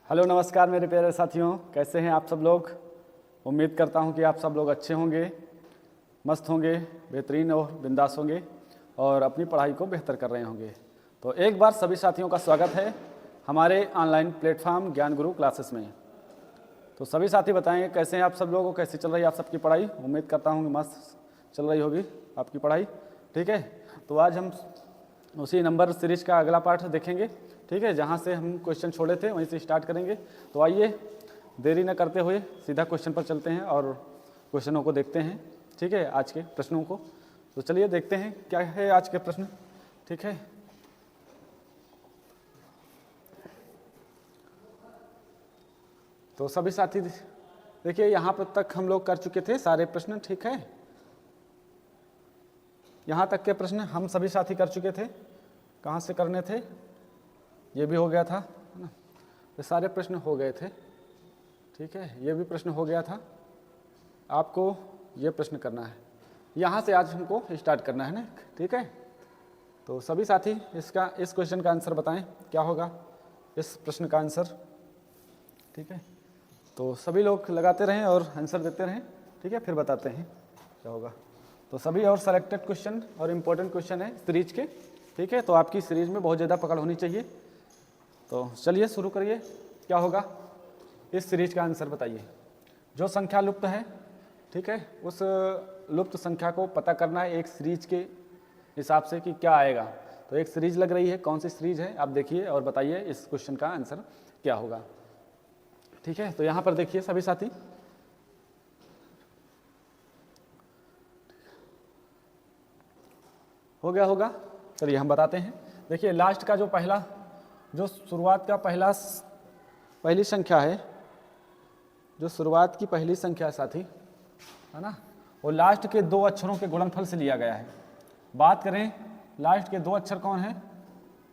Hello नमस्कार मेरे प्यारे साथियों, कैसे हैं आप सब लोग। उम्मीद करता हूं कि आप सब लोग अच्छे होंगे, मस्त होंगे, बेहतरीन और बिंदास होंगे और अपनी पढ़ाई को बेहतर कर रहे होंगे। तो एक बार सभी साथियों का स्वागत है हमारे ऑनलाइन प्लेटफॉर्म ज्ञान गुरु क्लासेस में। तो सभी साथी बताएंगे कैसे हैं आप सब लोगों को, कैसी चल रही है आप सबकी पढ़ाई। उम्मीद करता हूँ कि मस्त चल रही होगी आपकी पढ़ाई, ठीक है। तो आज हम उसी नंबर सीरीज का अगला पार्ट देखेंगे, ठीक है, जहाँ से हम क्वेश्चन छोड़े थे वहीं से स्टार्ट करेंगे। तो आइए देरी न करते हुए सीधा क्वेश्चन पर चलते हैं और क्वेश्चनों को देखते हैं, ठीक है, आज के प्रश्नों को। तो चलिए देखते हैं क्या है आज के प्रश्न, ठीक है। तो सभी साथी देखिए, यहाँ पर तक हम लोग कर चुके थे सारे प्रश्न, ठीक है। यहाँ तक के प्रश्न हम सभी साथी कर चुके थे। कहाँ से करने थे, ये भी हो गया था, है ना। ये सारे प्रश्न हो गए थे, ठीक है। ये भी प्रश्न हो गया था। आपको ये प्रश्न करना है, यहाँ से आज हमको स्टार्ट करना है ना, ठीक है। तो सभी साथी इस क्वेश्चन का आंसर बताएं, क्या होगा इस प्रश्न का आंसर, ठीक है। तो सभी लोग लगाते रहें और आंसर देते रहें, ठीक है, फिर बताते हैं क्या होगा। तो सभी और सेलेक्टेड क्वेश्चन और इम्पोर्टेंट क्वेश्चन है सीरीज के, ठीक है। तो आपकी सीरीज में बहुत ज़्यादा पकड़ होनी चाहिए। तो चलिए शुरू करिए, क्या होगा इस सीरीज का आंसर बताइए। जो संख्या लुप्त है, ठीक है, उस लुप्त संख्या को पता करना है एक सीरीज के हिसाब से कि क्या आएगा। तो एक सीरीज लग रही है, कौन सी सीरीज है आप देखिए और बताइए इस क्वेश्चन का आंसर क्या होगा, ठीक है। तो यहाँ पर देखिए सभी साथी, हो गया होगा। चलिए हम बताते हैं। देखिए लास्ट का जो पहला, जो शुरुआत का पहली संख्या है, जो शुरुआत की पहली संख्या साथी है ना, वो लास्ट के दो अक्षरों के गुणनफल से लिया गया है। बात करें लास्ट के दो अक्षर कौन है,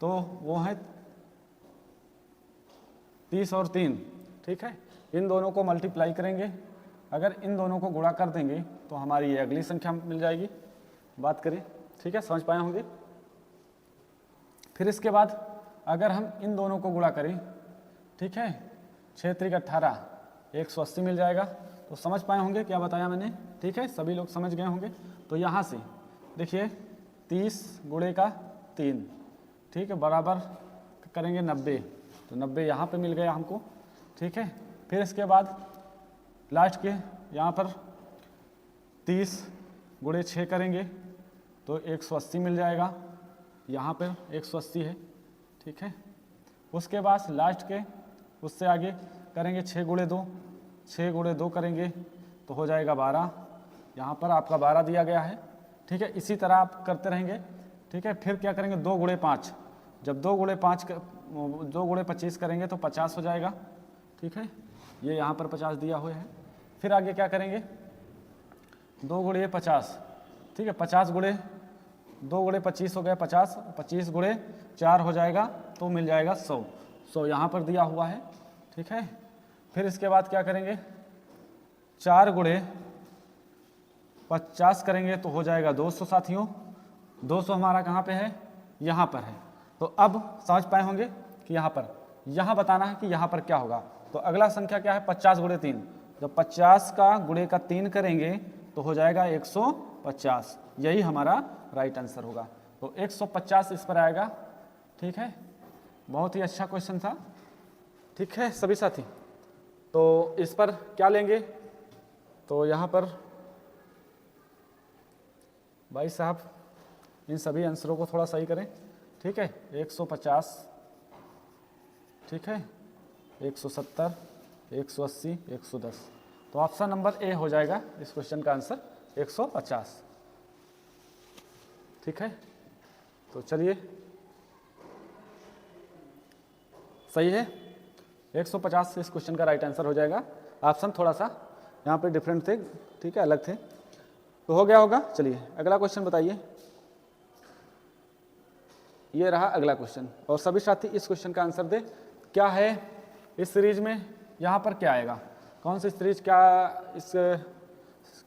तो वो है 30 और 3, ठीक है। इन दोनों को मल्टीप्लाई करेंगे, अगर इन दोनों को गुणा कर देंगे तो हमारी ये अगली संख्या मिल जाएगी। बात करें, ठीक है, समझ पाए होंगे। फिर इसके बाद अगर हम इन दोनों को गुणा करें, ठीक है, 6 त्रिक 18, 180 मिल जाएगा। तो समझ पाए होंगे क्या बताया मैंने, ठीक है, सभी लोग समझ गए होंगे। तो यहाँ से देखिए 30 गुणे का 3, ठीक है, बराबर करेंगे 90। तो 90 यहाँ पे मिल गया हमको, ठीक है। फिर इसके बाद लास्ट के यहाँ पर 30 गुणे 6 करेंगे तो 180 मिल जाएगा, यहाँ पर 180 है, ठीक है। उसके बाद लास्ट के उससे आगे करेंगे 6 गुणे 2, 6 गुणे 2 करेंगे तो हो जाएगा 12, यहाँ पर आपका 12 दिया गया है, ठीक है। इसी तरह आप करते रहेंगे, ठीक है। फिर क्या करेंगे 2 गुणे 5, जब 2 गुणे 25 करेंगे तो 50 हो जाएगा, ठीक है। ये यहाँ पर 50 दिया हुआ है। फिर आगे क्या करेंगे 2 गुणे 50, ठीक है, 50 गुणे 2 गुणे 25 हो गया 50, 25 गुणे 4 हो जाएगा तो मिल जाएगा 100 यहाँ पर दिया हुआ है, ठीक है। फिर इसके बाद क्या करेंगे 4 गुणे 50 करेंगे तो हो जाएगा 200 साथियों। 200 हमारा कहाँ पे है, यहाँ पर है। तो अब समझ पाए होंगे कि यहाँ बताना है कि यहाँ पर क्या होगा। तो अगला संख्या क्या है 50 गुणे 3, जब 50 का गुणे का 3 करेंगे तो हो जाएगा 150, यही हमारा राइट आंसर होगा। तो 150 इस पर आएगा, ठीक है। बहुत ही अच्छा क्वेश्चन था, ठीक है सभी साथी। तो इस पर क्या लेंगे, तो यहाँ पर भाई साहब इन सभी आंसरों को थोड़ा सही करें, ठीक है। 150, ठीक है, 170, 180, 110। तो ऑप्शन नंबर ए हो जाएगा इस क्वेश्चन का आंसर 150, ठीक है। तो चलिए सही है, 150 इस क्वेश्चन का राइट आंसर हो जाएगा। ऑप्शन थोड़ा सा यहाँ पे डिफरेंट थे, ठीक है, अलग थे। तो हो गया होगा। चलिए अगला क्वेश्चन बताइए। ये रहा अगला क्वेश्चन और सभी साथी इस क्वेश्चन का आंसर दे, क्या है इस सीरीज में, यहाँ पर क्या आएगा, कौन सी सीरीज,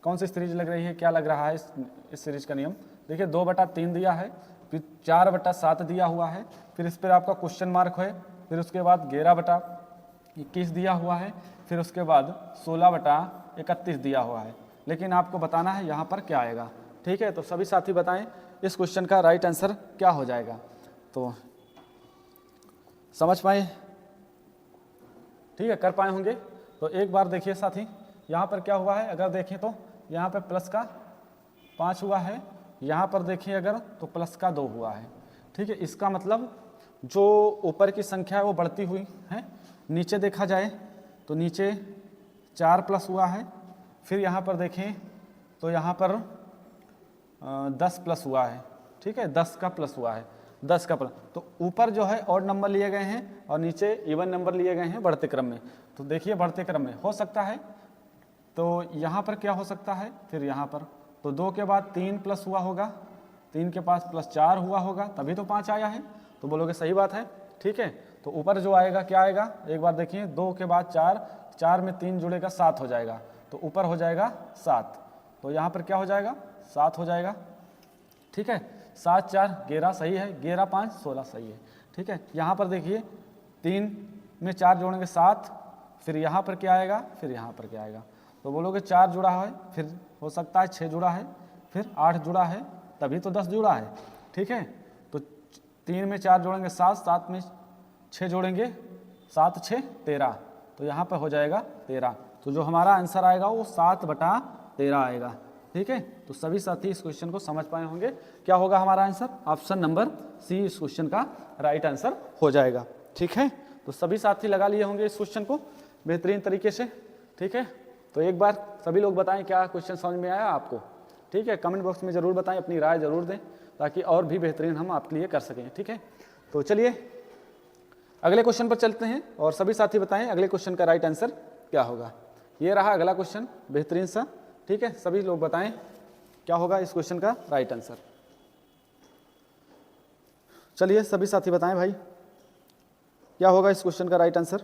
कौन सी सीरीज लग रही है, क्या लग रहा है इस सीरीज का नियम। देखिए 2/3 दिया है, फिर 4/7 दिया हुआ है, फिर इस पर आपका क्वेश्चन मार्क है, फिर उसके बाद 11/, 21 दिया हुआ है, फिर उसके बाद 16/31 दिया हुआ है, लेकिन आपको बताना है यहाँ पर क्या आएगा। ठीक है, तो सभी साथी बताएं इस क्वेश्चन का राइट आंसर क्या हो जाएगा। तो समझ पाए, ठीक है, कर पाए होंगे। तो एक बार देखिए साथी, यहाँ पर क्या हुआ है, अगर देखें तो यहाँ पर प्लस का 5 हुआ है, यहाँ पर देखिए अगर तो प्लस का 2 हुआ है। ठीक है, इसका मतलब जो ऊपर की संख्या है वो बढ़ती हुई है। नीचे देखा जाए तो नीचे 4 प्लस हुआ है, फिर यहाँ पर देखें तो यहाँ पर 10 प्लस हुआ है। ठीक है, 10 का प्लस हुआ है, 10 का प्लस। तो ऊपर जो है ऑड नंबर लिए गए हैं और नीचे इवन नंबर लिए गए हैं बढ़ते क्रम में। तो देखिए बढ़ते क्रम में हो सकता है, तो यहाँ पर क्या हो सकता है, फिर यहाँ पर तो 2 के बाद 3 प्लस हुआ होगा, 3 के पास प्लस 4 हुआ होगा, तभी तो 5 आया है। तो बोलोगे सही बात है। ठीक है, तो ऊपर जो आएगा क्या आएगा, एक बार देखिए, 2 के बाद 4, 4 में 3 जुड़ेगा 7 हो जाएगा, तो ऊपर हो जाएगा 7। तो यहाँ पर क्या हो जाएगा, 7 हो जाएगा। ठीक है, 7 4 11 सही है, 11 5 16 सही है। ठीक है, यहाँ पर देखिए 3 में 4 जोड़ेंगे 7, फिर यहाँ पर क्या आएगा, फिर यहाँ पर क्या आएगा। तो बोलोगे 4 जुड़ा है, फिर हो सकता है 6 जुड़ा है, फिर 8 जुड़ा है, तभी तो 10 जुड़ा है। ठीक है, तो 3 में 4 जोड़ेंगे 7, 7 में 6 जोड़ेंगे 7 6 13, तो यहाँ पर हो जाएगा 13। तो जो हमारा आंसर आएगा वो 7/13 आएगा। ठीक है, तो सभी साथी इस क्वेश्चन को समझ पाए होंगे। क्या होगा हमारा आंसर, ऑप्शन नंबर सी इस क्वेश्चन का राइट आंसर हो जाएगा। ठीक है, तो सभी साथी लगा लिए होंगे इस क्वेश्चन को बेहतरीन तरीके से। ठीक है, तो एक बार सभी लोग बताएं क्या क्वेश्चन समझ में आया आपको। ठीक है, कमेंट बॉक्स में ज़रूर बताएं, अपनी राय ज़रूर दें, ताकि और भी बेहतरीन हम आपके लिए कर सकें। ठीक है, तो चलिए अगले क्वेश्चन पर चलते हैं और सभी साथी बताएं अगले क्वेश्चन का राइट आंसर क्या होगा। ये रहा अगला क्वेश्चन बेहतरीन सा। ठीक है, सभी लोग बताएं क्या होगा इस क्वेश्चन का राइट आंसर। चलिए सभी साथी बताएं भाई क्या होगा इस क्वेश्चन का राइट आंसर।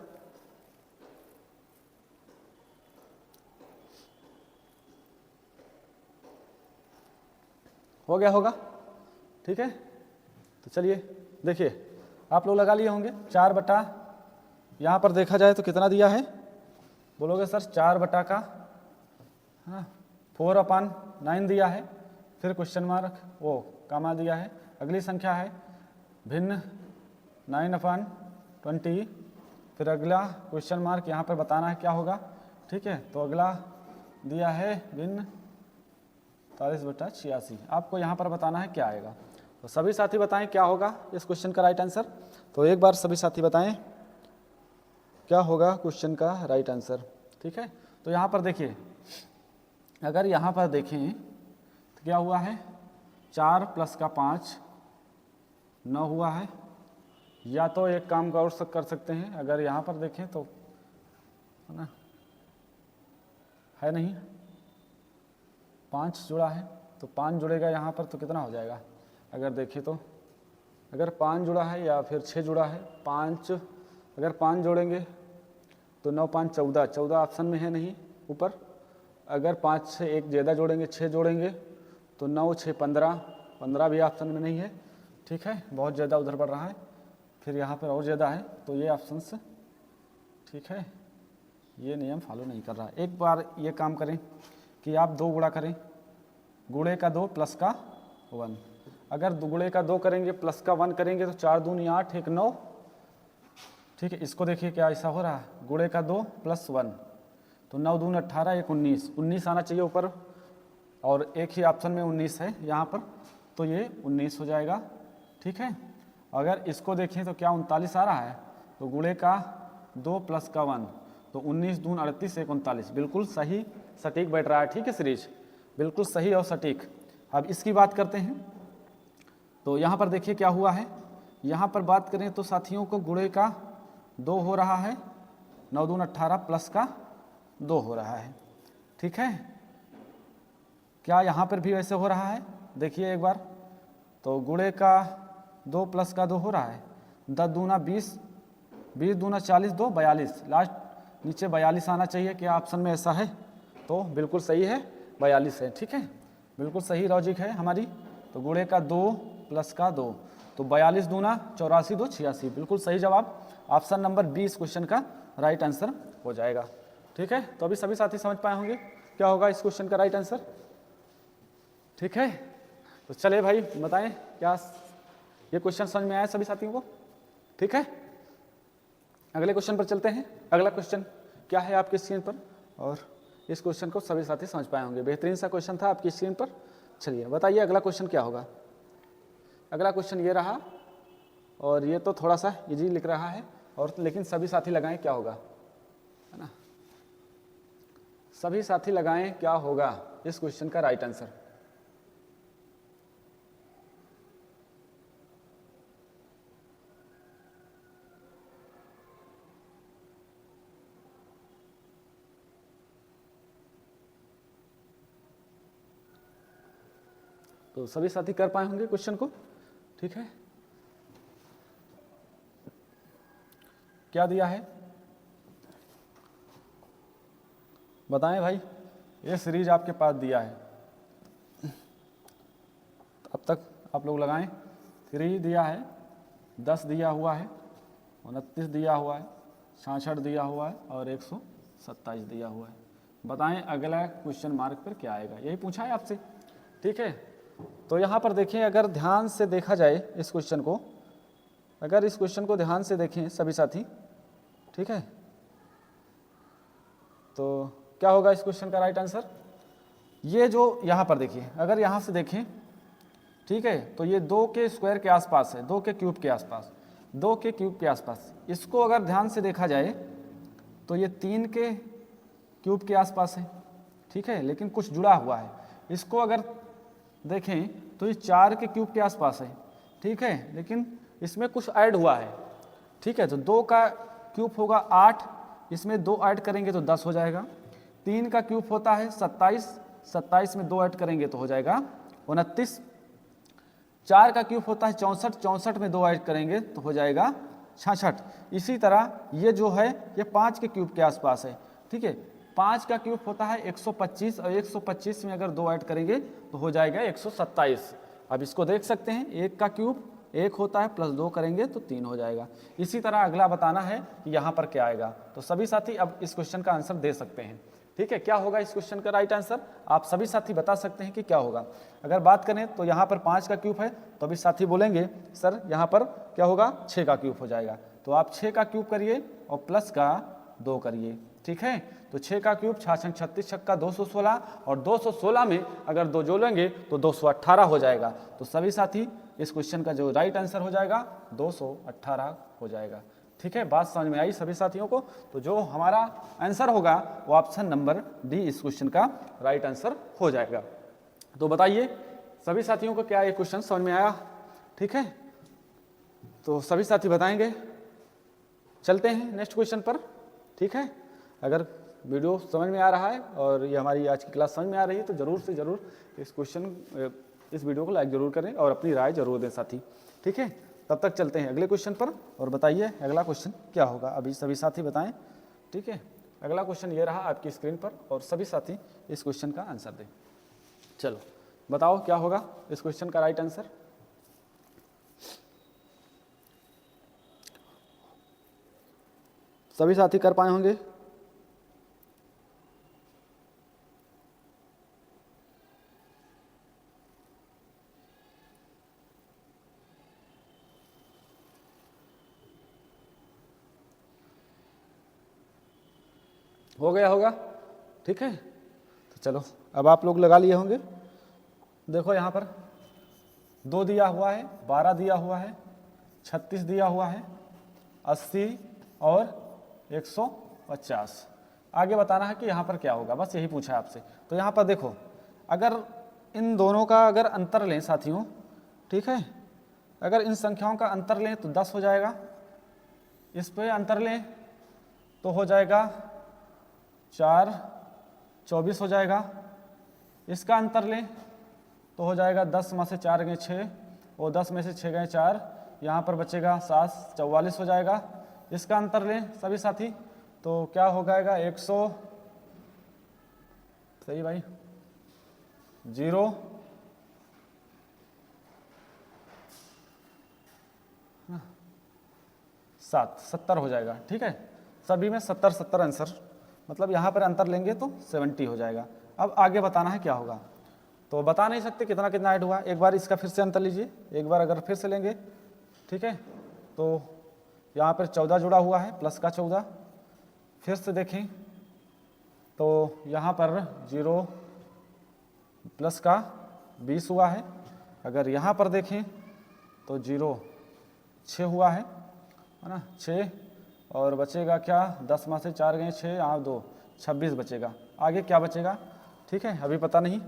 हो गया होगा। ठीक है, तो चलिए देखिए आप लोग लगा लिए होंगे 4 बटा, यहाँ पर देखा जाए तो कितना दिया है, बोलोगे सर 4 बटा का 4/9 दिया है, फिर क्वेश्चन मार्क वो कामा दिया है। अगली संख्या है भिन्न 9/20, फिर अगला क्वेश्चन मार्क, यहाँ पर बताना है क्या होगा। ठीक है, तो अगला दिया है भिन्न 43/86, आपको यहाँ पर बताना है क्या आएगा। तो सभी साथी बताएं क्या होगा इस क्वेश्चन का राइट आंसर। तो एक बार सभी साथी बताएं क्या होगा क्वेश्चन का राइट आंसर। ठीक है, तो यहाँ पर देखिए, अगर यहाँ पर देखें तो क्या हुआ है, 4 प्लस का 5 9 हुआ है। या तो एक काम और कर सकते हैं, अगर यहाँ पर देखें तो है ना, है नहीं, 5 जुड़ा है, तो 5 जुड़ेगा यहाँ पर तो कितना हो जाएगा, अगर देखें तो अगर 5 जुड़ा है या फिर 6 जुड़ा है, 5 अगर 5 जोड़ेंगे तो 9 5 14, 14 ऑप्शन में है नहीं ऊपर। अगर 5 से एक ज़्यादा जोड़ेंगे, 6 जोड़ेंगे तो 9 6 15, 15 भी ऑप्शन में नहीं है। ठीक है, बहुत ज़्यादा उधर बढ़ रहा है, फिर यहाँ पर और ज़्यादा है, तो ये ऑप्शन से ठीक है ये नियम फॉलो नहीं कर रहा है। एक बार ये काम करें कि आप 2 गुणा करें, गुणे का 2 प्लस का 1। अगर गुणे का 2 करेंगे प्लस का 1 करेंगे तो 4 दूनी 8 1 9। ठीक है, इसको देखिए क्या ऐसा हो रहा है, गुणे का 2 प्लस 1 तो 9 दूनी 18 1 19, 19 आना चाहिए ऊपर, और एक ही ऑप्शन में 19 है यहाँ पर, तो ये 19 हो जाएगा। ठीक है, अगर इसको देखें तो क्या 39 आ रहा है, तो गुणे का 2 प्लस का 1 तो 19 दून 38 1 39, बिल्कुल सही सटीक बैठ रहा है। ठीक है सीरीज, बिल्कुल सही और सटीक। अब इसकी बात करते हैं, तो यहाँ पर देखिए क्या हुआ है, यहाँ पर बात करें तो साथियों को गुणे का 2 हो रहा है, 9 दून 18 प्लस का 2 हो रहा है। ठीक है, क्या यहाँ पर भी वैसे हो रहा है, देखिए एक बार, तो गुणे का 2 प्लस का 2 हो रहा है, 10 दूना 20, 20 दूना 40 2 42, लास्ट नीचे 42 आना चाहिए। क्या ऑप्शन में ऐसा है, तो बिल्कुल सही है 42 है। ठीक है, बिल्कुल सही लॉजिक है हमारी। तो गुणे का 2 प्लस का 2 तो 42 दूना 84 2 86, बिल्कुल सही जवाब। ऑप्शन नंबर 20 क्वेश्चन का राइट आंसर हो जाएगा। ठीक है, तो अभी सभी साथी समझ पाए होंगे क्या होगा इस क्वेश्चन का राइट आंसर। ठीक है, तो चलिए भाई बताएं क्या ये क्वेश्चन समझ में आया सभी साथियों को। ठीक है, अगले क्वेश्चन पर चलते हैं। अगला क्वेश्चन क्या है आपकी स्क्रीन पर, और इस क्वेश्चन को सभी साथी समझ पाए होंगे। बेहतरीन सा क्वेश्चन था आपकी स्क्रीन पर। चलिए बताइए अगला क्वेश्चन क्या होगा। अगला क्वेश्चन ये रहा, और ये तो थोड़ा सा इजी लिख रहा है, और लेकिन सभी साथी लगाएं क्या होगा, है ना। सभी साथी लगाएं क्या होगा इस क्वेश्चन का राइट आंसर। तो सभी साथी कर पाए होंगे क्वेश्चन को। ठीक है, क्या दिया है बताएं भाई। ये सीरीज आपके पास दिया है, अब तक आप लोग लगाएं। 3 दिया है, 10 दिया हुआ है, 29 दिया हुआ है, 66 दिया हुआ है, और 127 दिया हुआ है। बताएं अगला क्वेश्चन मार्क पर क्या आएगा, यही पूछा है आपसे। ठीक है, तो यहाँ पर देखिए, अगर ध्यान से देखा जाए इस क्वेश्चन को, अगर इस क्वेश्चन को ध्यान से देखें सभी साथी, ठीक है, तो क्या होगा इस क्वेश्चन का राइट आंसर। ये जो यहाँ पर देखिए, अगर यहाँ से देखें, ठीक है, तो ये 2 के स्क्वायर के आसपास है, 2 के क्यूब के आसपास, 2 के क्यूब के आसपास। इसको अगर ध्यान से देखा जाए तो ये 3 के क्यूब के आसपास है। ठीक है, लेकिन कुछ जुड़ा हुआ है। इसको अगर देखें तो ये 4 के क्यूब के आसपास है। ठीक है, लेकिन इसमें कुछ ऐड हुआ है। ठीक है, तो 2 का क्यूब होगा 8, इसमें 2 ऐड करेंगे तो 10 हो जाएगा। 3 का क्यूब होता है 27, 27 में 2 ऐड करेंगे तो हो जाएगा 29। 4 का क्यूब होता है 64, 64 में 2 ऐड करेंगे तो हो जाएगा 66। इसी तरह ये जो है ये 5 के क्यूब के आसपास है। ठीक है, 5 का क्यूब होता है 125, और 125 में अगर 2 ऐड करेंगे तो हो जाएगा 127। अब इसको देख सकते हैं, 1 का क्यूब 1 होता है, प्लस 2 करेंगे तो 3 हो जाएगा। इसी तरह अगला बताना है कि यहाँ पर क्या आएगा। तो सभी साथी अब इस क्वेश्चन का आंसर दे सकते हैं। ठीक है, क्या होगा इस क्वेश्चन का राइट आंसर, आप सभी साथी बता सकते हैं कि क्या होगा। अगर बात करें तो यहाँ पर 5 का क्यूब है, तो अभी साथी बोलेंगे सर यहाँ पर क्या होगा, 6 का क्यूब हो जाएगा। तो आप 6 का क्यूब करिए और प्लस का 2 करिए। ठीक है, तो 6 का क्यूब 6 36 छक्का 216, और 216 में अगर 2 जोड़ेंगे तो 218 हो जाएगा। तो सभी साथी इस क्वेश्चन का जो राइट आंसर हो जाएगा 218 हो जाएगा। ठीक है, बात समझ में आई सभी साथियों को। तो जो हमारा आंसर होगा वो ऑप्शन नंबर डी इस क्वेश्चन का राइट आंसर हो जाएगा। तो बताइए सभी साथियों को क्या ये क्वेश्चन समझ में आया। ठीक है, तो सभी साथी बताएंगे। चलते हैं नेक्स्ट क्वेश्चन पर। ठीक है, अगर वीडियो समझ में आ रहा है और ये हमारी आज की क्लास समझ में आ रही है तो ज़रूर से ज़रूर इस वीडियो को लाइक ज़रूर करें और अपनी राय ज़रूर दें साथी। ठीक है, तब तक चलते हैं अगले क्वेश्चन पर, और बताइए अगला क्वेश्चन क्या होगा, अभी सभी साथी बताएं। ठीक है, अगला क्वेश्चन ये रहा आपकी स्क्रीन पर, और सभी साथी इस क्वेश्चन का आंसर दें। चलो बताओ क्या होगा इस क्वेश्चन का राइट आंसर। सभी साथी कर पाए होंगे। हो गया होगा। ठीक है, तो चलो अब आप लोग लगा लिए होंगे। देखो यहाँ पर 2 दिया हुआ है, 12 दिया हुआ है, 36 दिया हुआ है, 80 और 150। आगे बताना है कि यहाँ पर क्या होगा, बस यही पूछा है आपसे। तो यहाँ पर देखो, अगर इन दोनों का अगर अंतर लें साथियों, ठीक है, अगर इन संख्याओं का अंतर लें तो 10 हो जाएगा। इस पे अंतर लें तो हो जाएगा 4, 24 हो जाएगा। इसका अंतर लें तो हो जाएगा 10 में से 4 गए 6, और 10 में से 6 गए 4, यहाँ पर बचेगा 7, 44 हो जाएगा। इसका अंतर लें सभी साथी तो क्या हो जाएगा 100, सही भाई, 0, 7, 70 हो जाएगा। ठीक है, सभी में 70-70 आंसर, मतलब यहाँ पर अंतर लेंगे तो 70 हो जाएगा। अब आगे बताना है क्या होगा, तो बता नहीं सकते कितना कितना ऐड हुआ। एक बार इसका फिर से अंतर लीजिए, एक बार अगर फिर से लेंगे, ठीक है, तो यहाँ पर 14 जुड़ा हुआ है, प्लस का 14। फिर से देखें तो यहाँ पर 0 प्लस का 20 हुआ है। अगर यहाँ पर देखें तो 0 6 हुआ है ना, 6 और बचेगा क्या, 10 में से 4 गए 6, यहाँ 2, 26 बचेगा। आगे क्या बचेगा, ठीक है, अभी पता नहीं।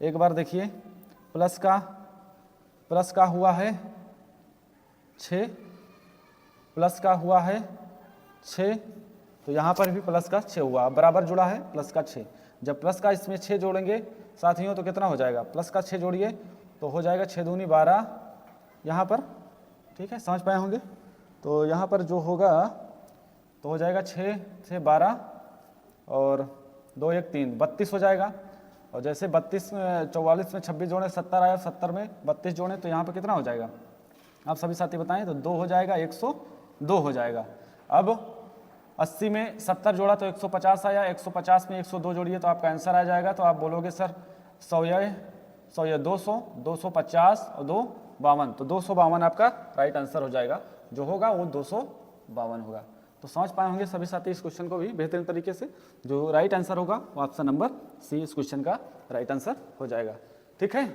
एक बार देखिए, प्लस का हुआ है 6, प्लस का हुआ है 6, तो यहाँ पर भी प्लस का 6 हुआ, बराबर जुड़ा है प्लस का 6। जब प्लस का इसमें 6 जोड़ेंगे साथियों तो कितना हो जाएगा, प्लस का 6 जोड़िए तो हो जाएगा 6 दूनी 12 यहाँ पर, ठीक है, समझ पाए होंगे। तो यहाँ पर जो होगा तो हो जाएगा 6 से 12 और 2 1 3, 32 हो जाएगा। और जैसे 32 44 में 26 जोड़े 70 आया, 70 में 32 जोड़े तो यहाँ पर कितना हो जाएगा, आप सभी साथी बताएं। तो 2 हो जाएगा, 102 हो जाएगा। अब 80 में 70 जोड़ा तो 150 आया, 150 में 102 जोड़िए तो आपका आंसर आ जाएगा। तो आप बोलोगे सर 100 या 200, 250 और 2 52, तो 252 आपका राइट आंसर हो जाएगा। जो होगा वो 252 होगा। तो समझ पाए होंगे सभी साथी इस क्वेश्चन को भी बेहतरीन तरीके से। जो राइट आंसर होगा वो ऑप्शन नंबर सी इस क्वेश्चन का राइट आंसर हो जाएगा, ठीक है।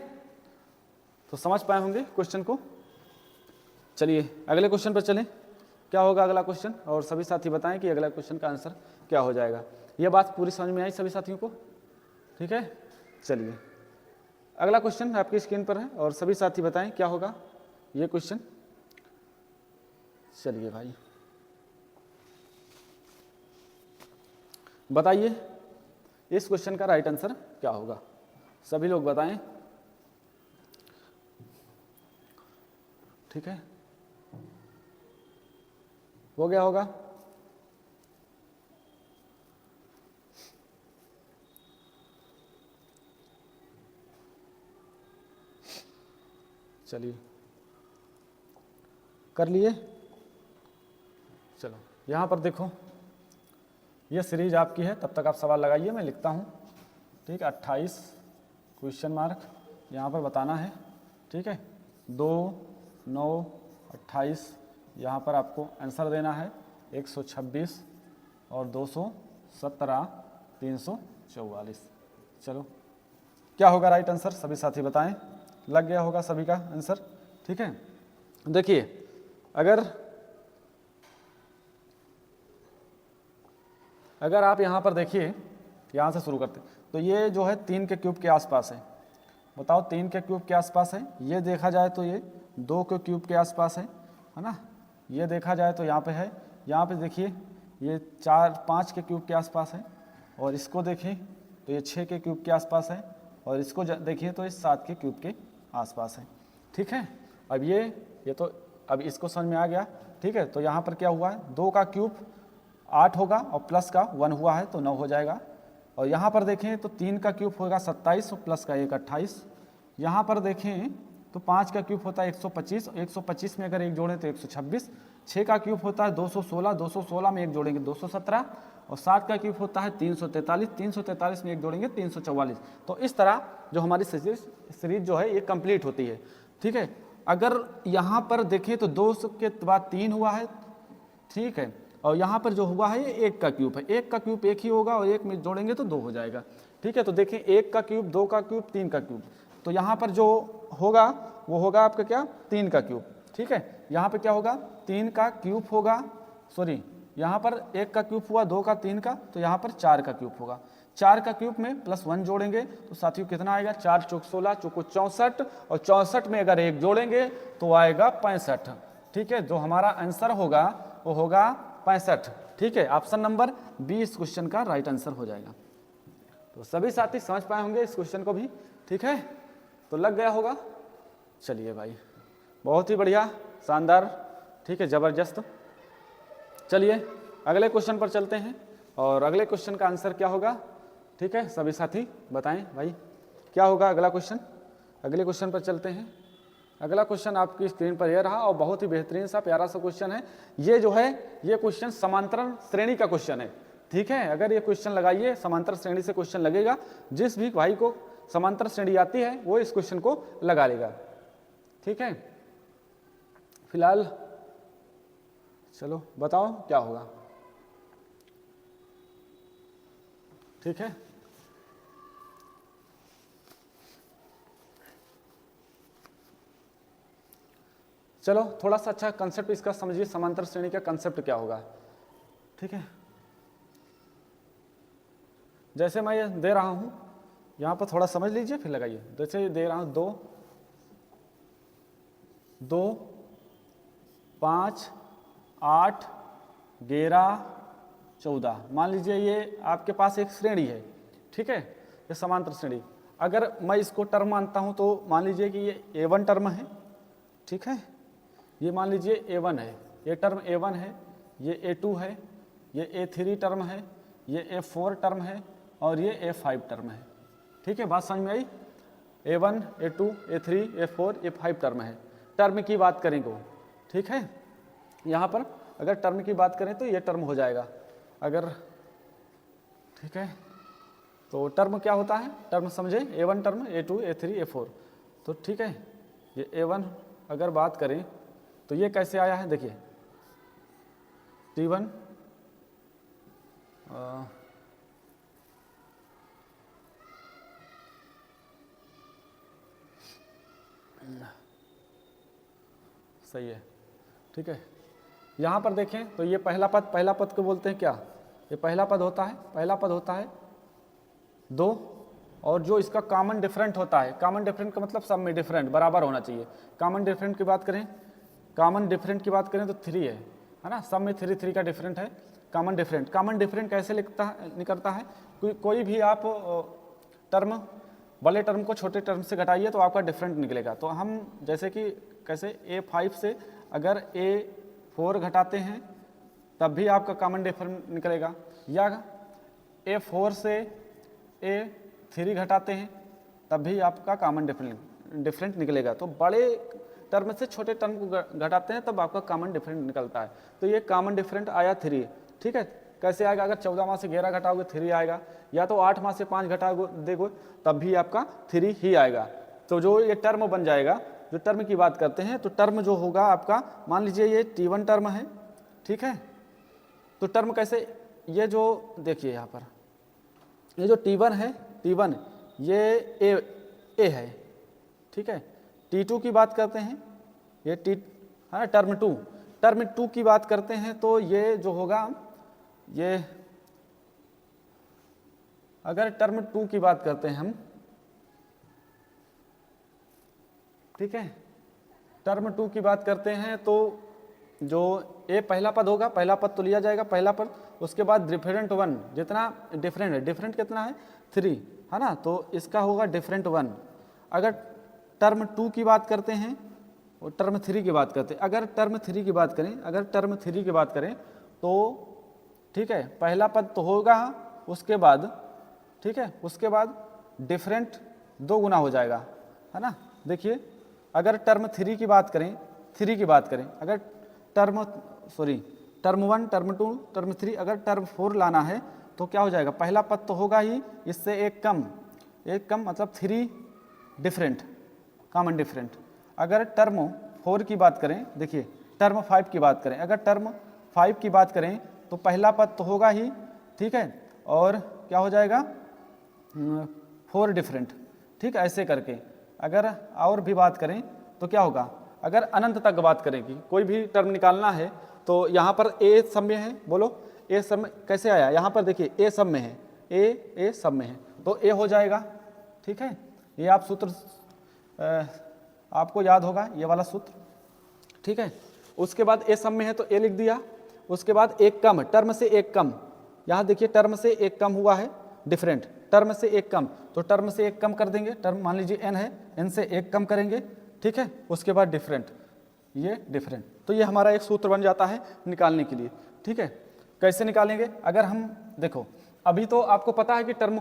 तो समझ पाए होंगे क्वेश्चन को। चलिए अगले क्वेश्चन पर चलें। क्या होगा अगला क्वेश्चन, और सभी साथी बताएं कि अगला क्वेश्चन का आंसर क्या हो जाएगा। ये बात पूरी समझ में आई सभी साथियों को, ठीक है। चलिए अगला क्वेश्चन आपकी स्क्रीन पर है और सभी साथी बताएं क्या होगा ये क्वेश्चन। चलिए भाई बताइए इस क्वेश्चन का राइट आंसर क्या होगा, सभी लोग बताएं, ठीक है। हो गया होगा, चलिए कर लिए। चलो यहाँ पर देखो, ये सीरीज आपकी है, तब तक आप सवाल लगाइए, मैं लिखता हूँ, ठीक है। 28 क्वेश्चन मार्क यहाँ पर बताना है, ठीक है। 2 9 28 यहाँ पर आपको आंसर देना है 126 और 217 344। चलो क्या होगा राइट आंसर, सभी साथी बताएं। लग गया होगा सभी का आंसर, ठीक है। देखिए अगर आप यहाँ पर देखिए, यहाँ से शुरू करते तो ये जो है 3 के क्यूब के आसपास है। बताओ 3 के क्यूब के आसपास है। ये देखा जाए तो ये 2 के क्यूब के आसपास है ना। ये देखा जाए तो यहाँ पे है, यहाँ पे देखिए ये 5 के क्यूब के आसपास है, और इसको देखें तो ये 6 के क्यूब के आसपास है, और इसको देखिए तो ये 7 के क्यूब के आसपास है, ठीक है। अब ये तो अब इसको समझ में आ गया, ठीक है। तो यहाँ पर क्या हुआ है, 2 का क्यूब 8 होगा और प्लस का 1 हुआ है तो 9 हो जाएगा। और यहाँ पर देखें तो 3 का क्यूब होगा 27 और प्लस का 1 28। यहाँ पर देखें तो 5 का क्यूब होता है 125, 125 में अगर 1 जोड़ें तो 126। 6 का क्यूब होता है 216, 216 में 1 जोड़ेंगे 217, और 7 का क्यूब होता है 343, 343 में 1 जोड़ेंगे 344। तो इस तरह जो हमारी सीरीज जो है ये कंप्लीट होती है, ठीक है। अगर यहाँ पर देखें तो 2 के बाद 3 हुआ है, ठीक है, और यहाँ पर जो हुआ है ये 1 का क्यूब है। 1 का क्यूब 1 ही होगा और 1 में जोड़ेंगे तो 2 हो जाएगा, ठीक है। तो देखें 1 का क्यूब, 2 का क्यूब, 3 का क्यूब, तो यहाँ पर जो होगा वो होगा आपका क्या, 3 का क्यूब, ठीक है। यहाँ पे क्या होगा, 3 का क्यूब होगा, सॉरी यहाँ पर 1 का क्यूब हुआ, 2 का, 3 का, तो यहाँ पर 4 का क्यूब होगा। 4 का क्यूब में प्लस 1 जोड़ेंगे तो साथियों कितना आएगा, 4 चौक 16, चौको 64, और 64 में अगर 1 जोड़ेंगे तो आएगा 65, ठीक है। जो हमारा आंसर होगा वो होगा 65, ठीक है। ऑप्शन नंबर बी इस क्वेश्चन का राइट आंसर हो जाएगा। तो सभी साथी समझ पाए होंगे इस क्वेश्चन को भी, ठीक है। तो लग गया होगा। चलिए भाई बहुत ही बढ़िया, शानदार, ठीक है, ज़बरदस्त। चलिए अगले क्वेश्चन पर चलते हैं, और अगले क्वेश्चन का आंसर क्या होगा, ठीक है। सभी साथी बताएं भाई क्या होगा अगला क्वेश्चन। अगले क्वेश्चन पर चलते हैं, अगला क्वेश्चन आपकी स्क्रीन पर यह रहा और बहुत ही बेहतरीन सा प्यारा सा क्वेश्चन है। ये जो है ये क्वेश्चन समांतर श्रेणी का क्वेश्चन है, ठीक है। अगर ये क्वेश्चन लगाइए, समांतर श्रेणी से क्वेश्चन लगेगा, जिस भी भाई को समांतर श्रेणी आती है वो इस क्वेश्चन को लगा लेगा, ठीक है। फिलहाल चलो बताओ क्या होगा, ठीक है। चलो थोड़ा सा अच्छा कंसेप्ट इसका समझिए, समांतर श्रेणी का कंसेप्ट क्या होगा, ठीक है। जैसे मैं ये दे रहा हूं, यहां पर थोड़ा समझ लीजिए फिर लगाइए। जैसे दे रहा हूं 2, 2, 5, 8, 11, 14, मान लीजिए ये आपके पास एक श्रेणी है, ठीक है, ये समांतर श्रेणी। अगर मैं इसको टर्म मानता हूं तो मान लीजिए कि ये A1 टर्म है, ठीक है, ये मान लीजिए A1 है, ये टर्म A1 है, ये A2 है, ये A3 टर्म है, ये A4 टर्म है और ये A5 टर्म है, ठीक है। बात समझ में आई? A1, A2, A3, A4, A5 term है। टर्म की बात करेंगे, ठीक है। यहाँ पर अगर टर्म की बात करें तो ये टर्म हो जाएगा, अगर, ठीक है। तो टर्म क्या होता है, टर्म समझे, A1 term, A2, A3, A4, तो ठीक है। ये A1 अगर बात करें तो ये कैसे आया है, देखिए T1 सही है, ठीक है। यहाँ पर देखें तो ये पहला पद को बोलते हैं क्या, ये पहला पद होता है, पहला पद होता है 2, और जो इसका कॉमन डिफरेंट होता है, कॉमन डिफरेंट का मतलब सब में डिफरेंट बराबर होना चाहिए। कॉमन डिफरेंट की बात करें, कॉमन डिफरेंट की बात करें तो 3 है ना, सब में 3 का डिफरेंट है। कॉमन डिफरेंट कैसे निकलता है, कोई भी आप टर्म, बड़े टर्म को छोटे टर्म से घटाइए तो आपका डिफरेंट निकलेगा। तो हम जैसे कि कैसे A5 से अगर A4 घटाते हैं तब भी आपका कॉमन डिफरेंट निकलेगा, या A4 से A3 घटाते हैं तब भी आपका कॉमन डिफरेंट निकलेगा। तो बड़े टर्म से छोटे टर्म को घटाते हैं तब आपका कॉमन डिफरेंट निकलता है। तो ये कॉमन डिफरेंट आया 3, ठीक है। कैसे आएगा, अगर 14 में से 11 घटाओगे 3 आएगा, या तो 8 में से 5 घटाओगे देखो तब भी आपका 3 ही आएगा। तो जो ये टर्म बन जाएगा, जो टर्म की बात करते हैं, तो टर्म जो होगा आपका, मान लीजिए ये T1 टर्म है, ठीक है। तो टर्म कैसे, ये जो देखिए यहाँ पर ये जो T1 है, T1 ये A है, ठीक है। T2 की बात करते हैं, ये है टर्म 2 की बात करते हैं तो ये जो होगा, ये अगर टर्म 2 की बात करते हैं हम, ठीक है, टर्म 2 की बात करते हैं तो जो A पहला पद होगा, पहला पद तो लिया जाएगा पहला पद, उसके बाद डिफरेंट 1, जितना डिफरेंट है, डिफरेंट कितना है 3 है ना, तो इसका होगा डिफरेंट 1। अगर टर्म 2 की बात करते हैं और टर्म 3 की बात करते हैं, अगर टर्म 3 की बात करें, तो ठीक है, पहला पद तो होगा, उसके बाद, ठीक है, उसके बाद डिफरेंट 2 गुना हो जाएगा, है ना। देखिए अगर टर्म 3 की बात करें, अगर टर्म 1, टर्म 2, टर्म 3, अगर टर्म 4 लाना है तो क्या हो जाएगा, पहला पद तो होगा ही, इससे एक कम मतलब 3 डिफरेंट, कॉमन डिफरेंट। अगर टर्म 4 की बात करें, देखिए टर्म 5 की बात करें, अगर टर्म 5 की बात करें तो पहला पद तो होगा ही, ठीक है, और क्या हो जाएगा 4 डिफरेंट, ठीक है। ऐसे करके अगर और भी बात करें तो क्या होगा, अगर अनंत तक बात करेंगी, कोई भी टर्म निकालना है तो यहाँ पर A सब में है, बोलो A सब में कैसे आया, यहाँ पर देखिए A सब में है, A सब में है तो A हो जाएगा, ठीक है। ये आप सूत्र आपको याद होगा, ये वाला सूत्र, ठीक है। उसके बाद A सब में है तो A लिख दिया, उसके बाद एक कम, टर्म से एक कम, यहाँ देखिए टर्म से एक कम हुआ है डिफरेंट, टर्म से एक कम, तो टर्म से एक कम कर देंगे, टर्म मान लीजिए n है, n से एक कम करेंगे, ठीक है। उसके बाद डिफरेंट, ये डिफरेंट, तो ये हमारा एक सूत्र बन जाता है निकालने के लिए, ठीक है। कैसे निकालेंगे, अगर हम देखो अभी तो आपको पता है कि टर्म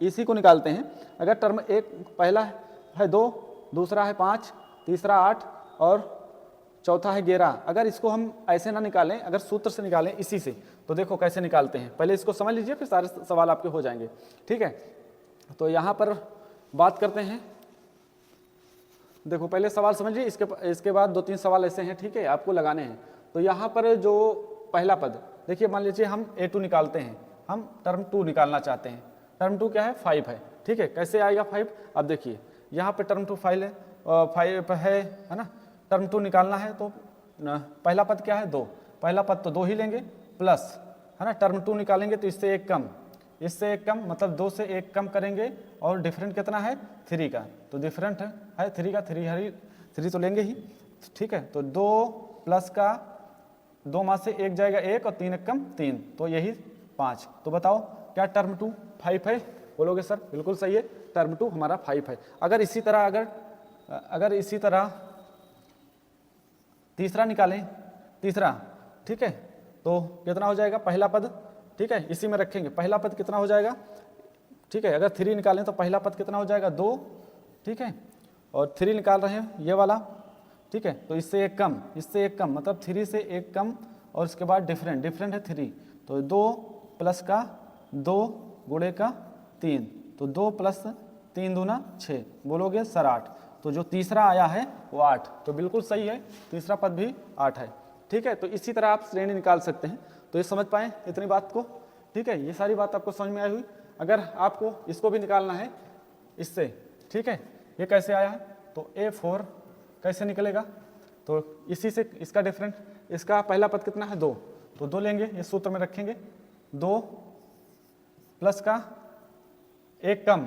इसी को निकालते हैं। अगर टर्म एक पहला है 2, दूसरा है 5, तीसरा 8 और चौथा है 11। अगर इसको हम ऐसे ना निकालें, अगर सूत्र से निकालें इसी से, तो देखो कैसे निकालते हैं। पहले इसको समझ लीजिए, फिर सारे सवाल आपके हो जाएंगे, ठीक है। तो यहाँ पर बात करते हैं, देखो पहले सवाल समझिए, इसके बाद 2-3 सवाल ऐसे हैं, ठीक है, आपको लगाने हैं। तो यहाँ पर जो पहला पद देखिए, मान लीजिए हम A2 निकालते हैं, हम टर्म 2 निकालना चाहते हैं। टर्म 2 क्या है? 5 है, ठीक है। कैसे आएगा 5? अब देखिए यहाँ पर टर्म 2 5 है ना। टर्म 2 निकालना है तो पहला पद क्या है? 2। पहला पद तो 2 ही लेंगे, प्लस है ना, टर्म 2 निकालेंगे तो इससे 1 कम, इससे 1 कम, मतलब 2 से 1 कम करेंगे, और डिफरेंट कितना है? 3 का। तो डिफरेंट है 3 का, 3 तो लेंगे ही, ठीक है। तो 2 प्लस का 2 में से 1 जाएगा 1, और 3 1 कम 3, तो यही 5। तो बताओ क्या टर्म 2 5 है? बोलोगे सर बिल्कुल सही है, टर्म 2 हमारा 5 है। अगर इसी तरह तीसरा निकालें, तीसरा, ठीक है, तो कितना हो जाएगा? पहला पद, ठीक है, इसी में रखेंगे। पहला पद कितना हो जाएगा? ठीक है, अगर 3 निकालें तो पहला पद कितना हो जाएगा? 2, ठीक है, और 3 निकाल रहे हैं ये वाला, ठीक है, तो इससे 1 कम, इससे 1 कम, मतलब 3 से 1 कम, और उसके बाद डिफरेंट है 3, तो 2 प्लस का 2 गुणे का 3, तो 2 प्लस 3 दूना 6, बोलोगे सर 8। तो जो तीसरा आया है वो 8, तो बिल्कुल सही है, तीसरा पद भी 8 है, ठीक है। तो इसी तरह आप श्रेणी निकाल सकते हैं। तो ये समझ पाए इतनी बात को, ठीक है, ये सारी बात आपको समझ में आई हुई। अगर आपको इसको भी निकालना है इससे, ठीक है, ये कैसे आया है? तो A4 कैसे निकलेगा? तो इसी से इसका डिफरेंट, इसका पहला पद कितना है? 2, तो 2 लेंगे, ये सूत्र में रखेंगे। 2 प्लस का 1 कम,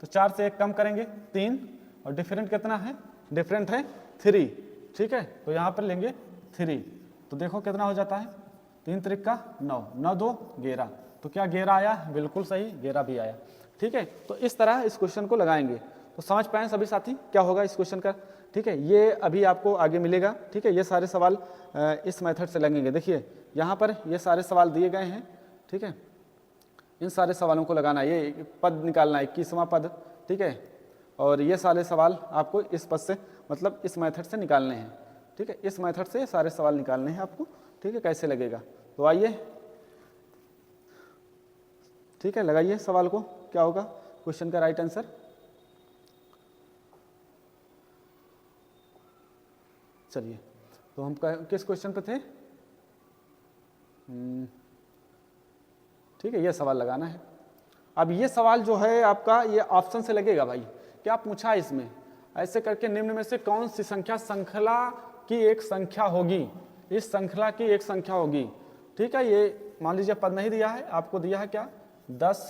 तो 4 से 1 कम करेंगे 3, और डिफरेंट कितना है? डिफरेंट है 3, ठीक है, तो यहाँ पर लेंगे 3। तो देखो कितना हो जाता है? 3 त्रिक का 9, 9 2 11, तो क्या 11 आया? बिल्कुल सही, 11 भी आया, ठीक है। तो इस तरह इस क्वेश्चन को लगाएंगे। तो समझ पाएं सभी साथी क्या होगा इस क्वेश्चन का, ठीक है। ये अभी आपको आगे मिलेगा, ठीक है। ये सारे सवाल इस मेथड से लगेंगे। देखिए यहाँ पर ये सारे सवाल दिए गए हैं, ठीक है। इन सारे सवालों को लगाना, ये पद निकालना है 21वां पद, ठीक है, और ये सारे सवाल आपको इस पद से, मतलब इस मेथड से निकालने हैं, ठीक है। इस मेथड से सारे सवाल निकालने हैं आपको, ठीक है। कैसे लगेगा? तो आइए, ठीक है, लगाइए सवाल को, क्या होगा क्वेश्चन का राइट आंसर। चलिए, तो हम किस क्वेश्चन पे थे? ठीक है, ये सवाल लगाना है। अब ये सवाल जो है आपका, ये ऑप्शन से लगेगा भाई। क्या पूछा इसमें? ऐसे करके निम्न में से कौन सी संख्या श्रृंखला की एक संख्या होगी? इस श्रृंखला की एक संख्या होगी, ठीक है। ये मान लीजिए पद नहीं दिया है, आपको दिया है क्या? 10,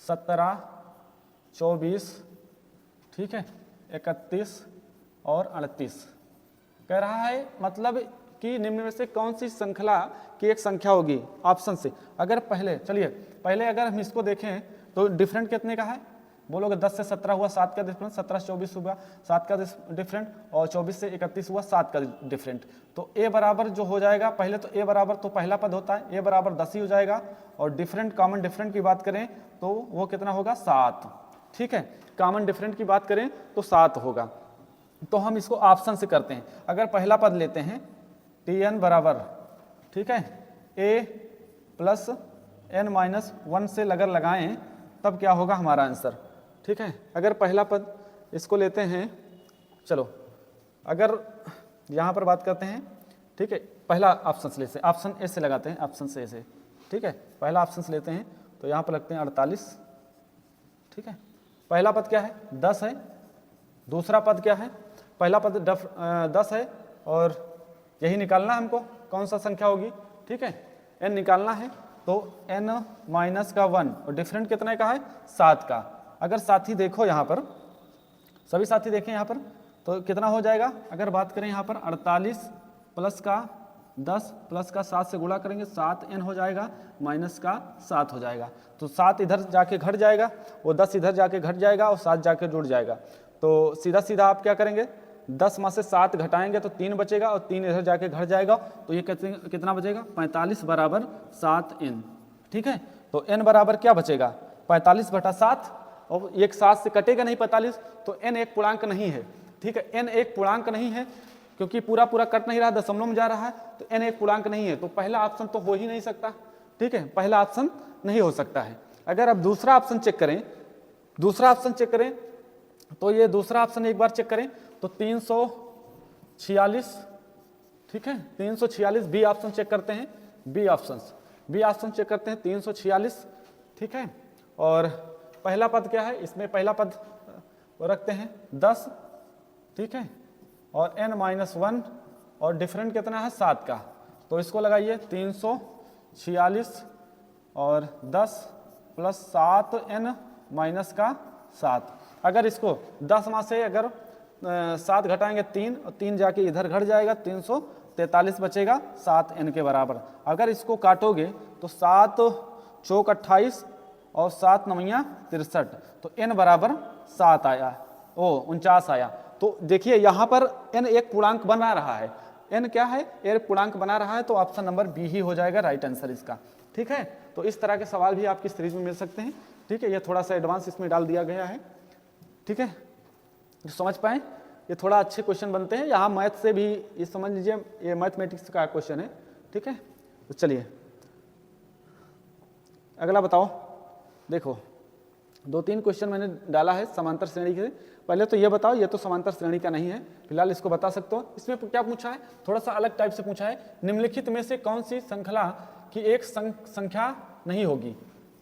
17, 24, ठीक है, 31 और 38 कह रहा है, मतलब कि निम्न में से कौन सी श्रृंखला की एक संख्या होगी ऑप्शन से। अगर पहले अगर हम इसको देखें तो डिफरेंट कितने का है? बोलोगे 10 से 17 हुआ 7 का डिफरेंट, 17 से 24 हुआ 7 का डिफरेंट, और 24 से 31 हुआ 7 का डिफरेंट। तो ए बराबर जो हो जाएगा, पहले तो ए बराबर तो पहला पद होता है, ए बराबर 10 ही हो जाएगा, और डिफरेंट कॉमन डिफरेंट की बात करें तो वो कितना होगा? 7, ठीक है। कॉमन डिफरेंट की बात करें तो 7 होगा। तो हम इसको ऑप्शन से करते हैं। अगर पहला पद लेते हैं Tn बराबर, ठीक है, a प्लस n-1 से अगर लगाएं तब क्या होगा हमारा आंसर, ठीक है। अगर पहला पद इसको लेते हैं, चलो अगर यहाँ पर बात करते हैं, ठीक है, पहला ऑप्शन से लेते हैं, ऑप्शन ए से लगाते हैं, ऑप्शन से ए से, ठीक है। पहला ऑप्शन से लेते हैं तो यहाँ पर लगते हैं 48, ठीक है। पहला पद क्या है? 10 है। दूसरा पद क्या है? पहला पद 10 है, और यही निकालना है हमको कौन सा संख्या होगी, ठीक है, n निकालना है। तो n-1 और डिफरेंट कितने का है? 7 का। अगर साथी देखो यहाँ पर, सभी साथी देखें यहाँ पर, तो कितना हो जाएगा? अगर बात करें यहाँ पर 48 प्लस का 10 प्लस का 7 से गुणा करेंगे, 7n हो जाएगा, माइनस का 7 हो जाएगा। तो 7 इधर जाके घट जाएगा, वो 10 इधर जाके घट जाएगा, और 7 जाके जुड़ जाएगा। तो सीधा सीधा आप क्या करेंगे? 10 में से 7 घटाएंगे तो 3 बचेगा, और 3 इधर जाके घट जाएगा, तो ये कितना बचेगा? 45 बराबर 7n, ठीक है। तो n बराबर क्या बचेगा? 45 बटा 7, और एक 7 से कटेगा नहीं 45, तो n एक पूर्णांक नहीं है, ठीक है। n एक पूर्णांक नहीं है क्योंकि पूरा पूरा कट नहीं रहा, दशमलव में जा रहा है, तो n एक पूर्णांक नहीं है, तो पहला ऑप्शन तो हो ही नहीं सकता, ठीक है, पहला ऑप्शन नहीं हो सकता है। अगर अब दूसरा ऑप्शन चेक करें, दूसरा ऑप्शन चेक करें, तो ये दूसरा ऑप्शन एक बार चेक करें तो 346, ठीक है, 346 बी ऑप्शन चेक करते हैं, बी ऑप्शन चेक करते हैं 346, ठीक है। और पहला पद क्या है, इसमें पहला पद रखते हैं 10, ठीक है, और n-1 और डिफरेंट कितना है 7 का, तो इसको लगाइए 346 और 10 प्लस 7n-7। अगर इसको 10 में से अगर 7 घटाएंगे 3 और 3 जाके इधर घट जाएगा, 343 बचेगा 7n के बराबर। अगर इसको काटोगे तो 7 चौक 28 और 7 नवैया 63, तो n बराबर 7 आया, 49 आया। तो देखिए यहाँ पर n एक पूर्णांक बना रहा है, n क्या है, एक पूर्णांक बना रहा है, तो ऑप्शन नंबर बी ही हो जाएगा राइट आंसर इसका, ठीक है। तो इस तरह के सवाल भी आपकी सीरीज में मिल सकते हैं, ठीक है। ये थोड़ा सा एडवांस इसमें डाल दिया गया है, ठीक है, तो समझ पाए, ये थोड़ा अच्छे क्वेश्चन बनते हैं। यहाँ मैथ से भी ये समझ लीजिए, ये मैथमेटिक्स का क्वेश्चन है, ठीक है। तो चलिए अगला बताओ। देखो 2-3 क्वेश्चन मैंने डाला है समांतर श्रेणी के। पहले तो ये बताओ, ये तो समांतर श्रेणी का नहीं है, फिलहाल इसको बता सकते हो। इसमें क्या पूछा है, थोड़ा सा अलग टाइप से पूछा है, निम्नलिखित में से कौन सी श्रृंखला की एक संख्या नहीं होगी,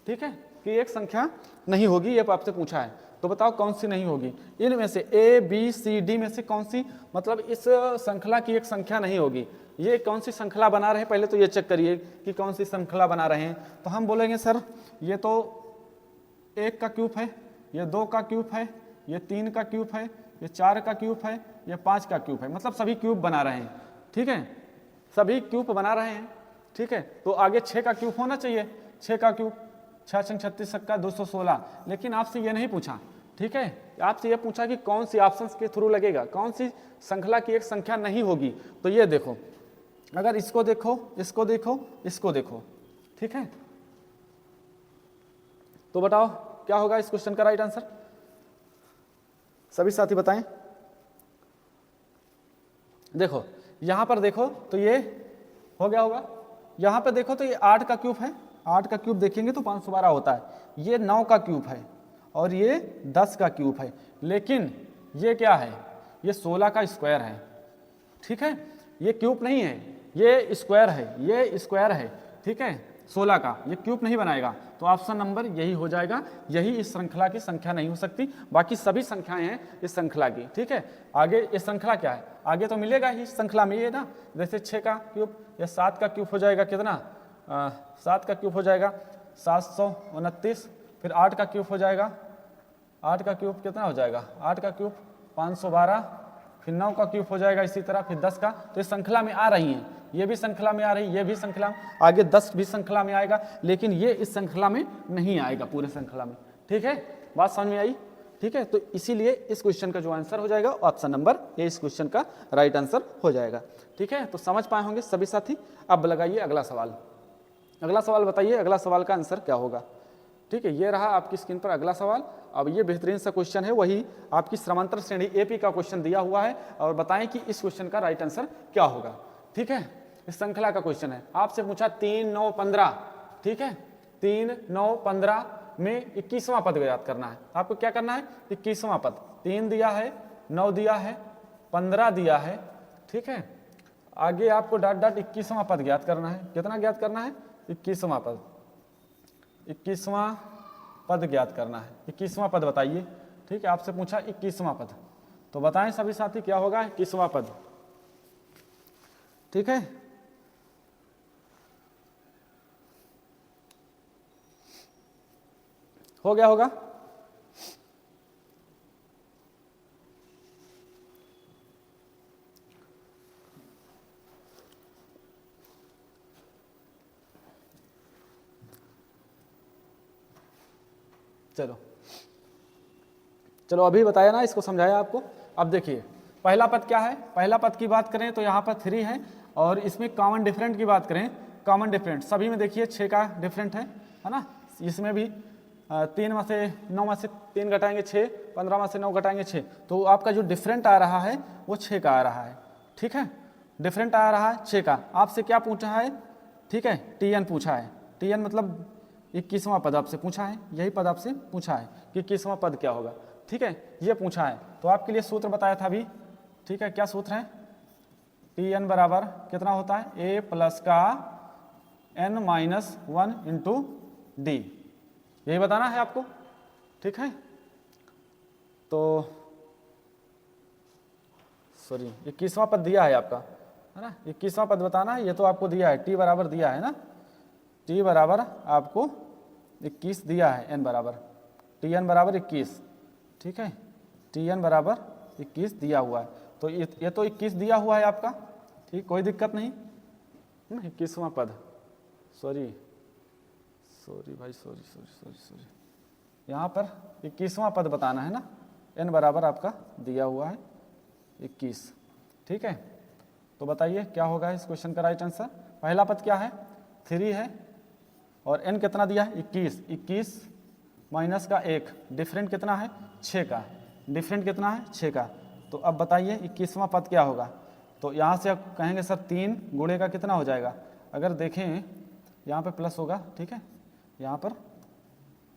ठीक है, कि एक संख्या नहीं होगी, ये आपसे पूछा है, तो बताओ कौन सी नहीं होगी। इनमें से ए बी सी डी में से कौन सी, मतलब इस श्रृंखला की एक संख्या नहीं होगी, ये कौन सी श्रृंखला बना रहे हैं, पहले तो ये चेक करिए कि कौन सी श्रृंखला बना रहे हैं। तो हम बोलेंगे सर ये तो 1 का क्यूब है, ये 2 का क्यूब है, ये 3 का क्यूब है, ये 4 का क्यूब है, ये 5 का क्यूब है, मतलब सभी क्यूब बना रहे हैं, ठीक है, सभी क्यूब बना रहे हैं, ठीक है। तो आगे 6 का क्यूब होना चाहिए, 6 का क्यूब 6 × 36 = 216, लेकिन आपसे ये नहीं पूछा, ठीक है, आपसे ये पूछा कि कौन सी ऑप्शंस के थ्रू लगेगा, कौन सी श्रृंखला की एक संख्या नहीं होगी। तो ये देखो, अगर इसको देखो, इसको देखो, इसको देखो, ठीक है, तो बताओ क्या होगा इस क्वेश्चन का राइट आंसर, सभी साथी बताएं। देखो यहां पर देखो तो ये हो गया होगा, यहां पर देखो तो ये 8 का क्यूब है, 8 का क्यूब देखेंगे तो 512 होता है, ये 9 का क्यूब है और ये 10 का क्यूब है, लेकिन ये क्या है, ये 16 का स्क्वायर है, ठीक है, ये क्यूब नहीं है, ये स्क्वायर है, ये स्क्वायर है, ठीक है, 16 का, ये क्यूब नहीं बनाएगा, तो ऑप्शन नंबर यही हो जाएगा, यही इस श्रृंखला की संख्या नहीं हो सकती, बाकी सभी संख्याएं हैं इस श्रृंखला की, ठीक है। आगे ये श्रृंखला क्या है, आगे तो मिलेगा ही श्रृंखला में, ये ना, जैसे 6 का क्यूब या 7 का क्यूब हो जाएगा, कितना 7 का क्यूब हो जाएगा 729, फिर 8 का क्यूब हो जाएगा, 8 का क्यूब कितना हो जाएगा, 8 का क्यूब 512, फिर 9 का क्यूब हो जाएगा इसी तरह, फिर 10 का, तो इस श्रृंखला में आ रही हैं, ये भी श्रृंखला में आ रही, ये भी श्रृंखला में, आगे 10 भी श्रृंखला में आएगा, लेकिन ये इस श्रृंखला में नहीं आएगा, पूरे श्रृंखला में, ठीक है, बात समझ में आई, ठीक है। तो इसीलिए इस क्वेश्चन का जो आंसर हो जाएगा ऑप्शन नंबर ए इस क्वेश्चन का राइट आंसर हो जाएगा, ठीक है। तो समझ पाए होंगे सभी साथी। अब लगाइए अगला सवाल, अगला सवाल बताइए, अगला सवाल का आंसर क्या होगा, ठीक है। ये रहा आपकी स्क्रीन पर अगला सवाल। अब ये बेहतरीन सा क्वेश्चन है, वही आपकी समांतर श्रेणी एपी का क्वेश्चन दिया हुआ है, और बताएं कि इस क्वेश्चन का राइट आंसर क्या होगा, ठीक है। इस श्रृंखला का क्वेश्चन है, आपसे पूछा 3, 9, 15, ठीक है, 3, 9, 15 में 21वां पद याद करना है, आपको क्या करना है, 21वां पद, 3 दिया है, 9 दिया है, 15 दिया है, ठीक है, आगे आपको डॉट डॉट 21वां पद ज्ञात करना है, कितना ज्ञात करना है, 21वां पद, 21वां पद ज्ञात करना है, 21वां पद बताइए, ठीक है, आपसे पूछा 21वां पद, तो बताएं सभी साथी क्या होगा 21वां पद, ठीक है। हो गया होगा, चलो चलो अभी बताया ना, इसको समझाया आपको। अब देखिए पहला पद क्या है, पहला पद की बात करें तो यहाँ पर 3 है, और इसमें कॉमन डिफरेंट की बात करें, कॉमन डिफरेंट सभी में देखिए 6 का डिफरेंट है ना, इसमें भी 3 में से 9 में से 3 घटाएंगे 6, 15 में से 9 घटाएंगे 6, तो आपका जो डिफरेंट आ रहा है वो 6 का आ रहा है। ठीक है, डिफरेंट आ रहा है 6 का। आपसे क्या पूछा है? ठीक है, टीएन पूछा है। टीएन मतलब 21वां पद आपसे पूछा है, यही पद आपसे पूछा है कि 21वां पद क्या होगा। ठीक है, ये पूछा है। तो आपके लिए सूत्र बताया था अभी। ठीक है, क्या सूत्र है? टीएन बराबर कितना होता है? ए प्लस का n-1 इंटू डी, यही बताना है आपको। ठीक है, तो सॉरी 21वां पद दिया है आपका, है ना? 21वां पद बताना है, ये तो आपको दिया है, टी बराबर दिया है ना, टी बराबर आपको 21 दिया है, एन बराबर टी एन बराबर 21। ठीक है, टी एन बराबर 21 दिया हुआ है, तो ये तो 21 दिया हुआ है आपका। ठीक, कोई दिक्कत नहीं। 21वां पद, सॉरी भाई, सॉरी, यहाँ पर 21वां पद बताना है ना, एन बराबर आपका दिया हुआ है 21। ठीक है, तो बताइए क्या होगा इस क्वेश्चन का राइट आंसर? पहला पद क्या है? 3 है, और एन कितना दिया है? 21 माइनस का 1, डिफरेंट कितना है? 6 का। डिफरेंट कितना है? 6 का। तो अब बताइए 21वां पद क्या होगा? तो यहाँ से आप कहेंगे सर 3 गुणे का कितना हो जाएगा? अगर देखें यहाँ पे प्लस होगा, ठीक है, यहाँ पर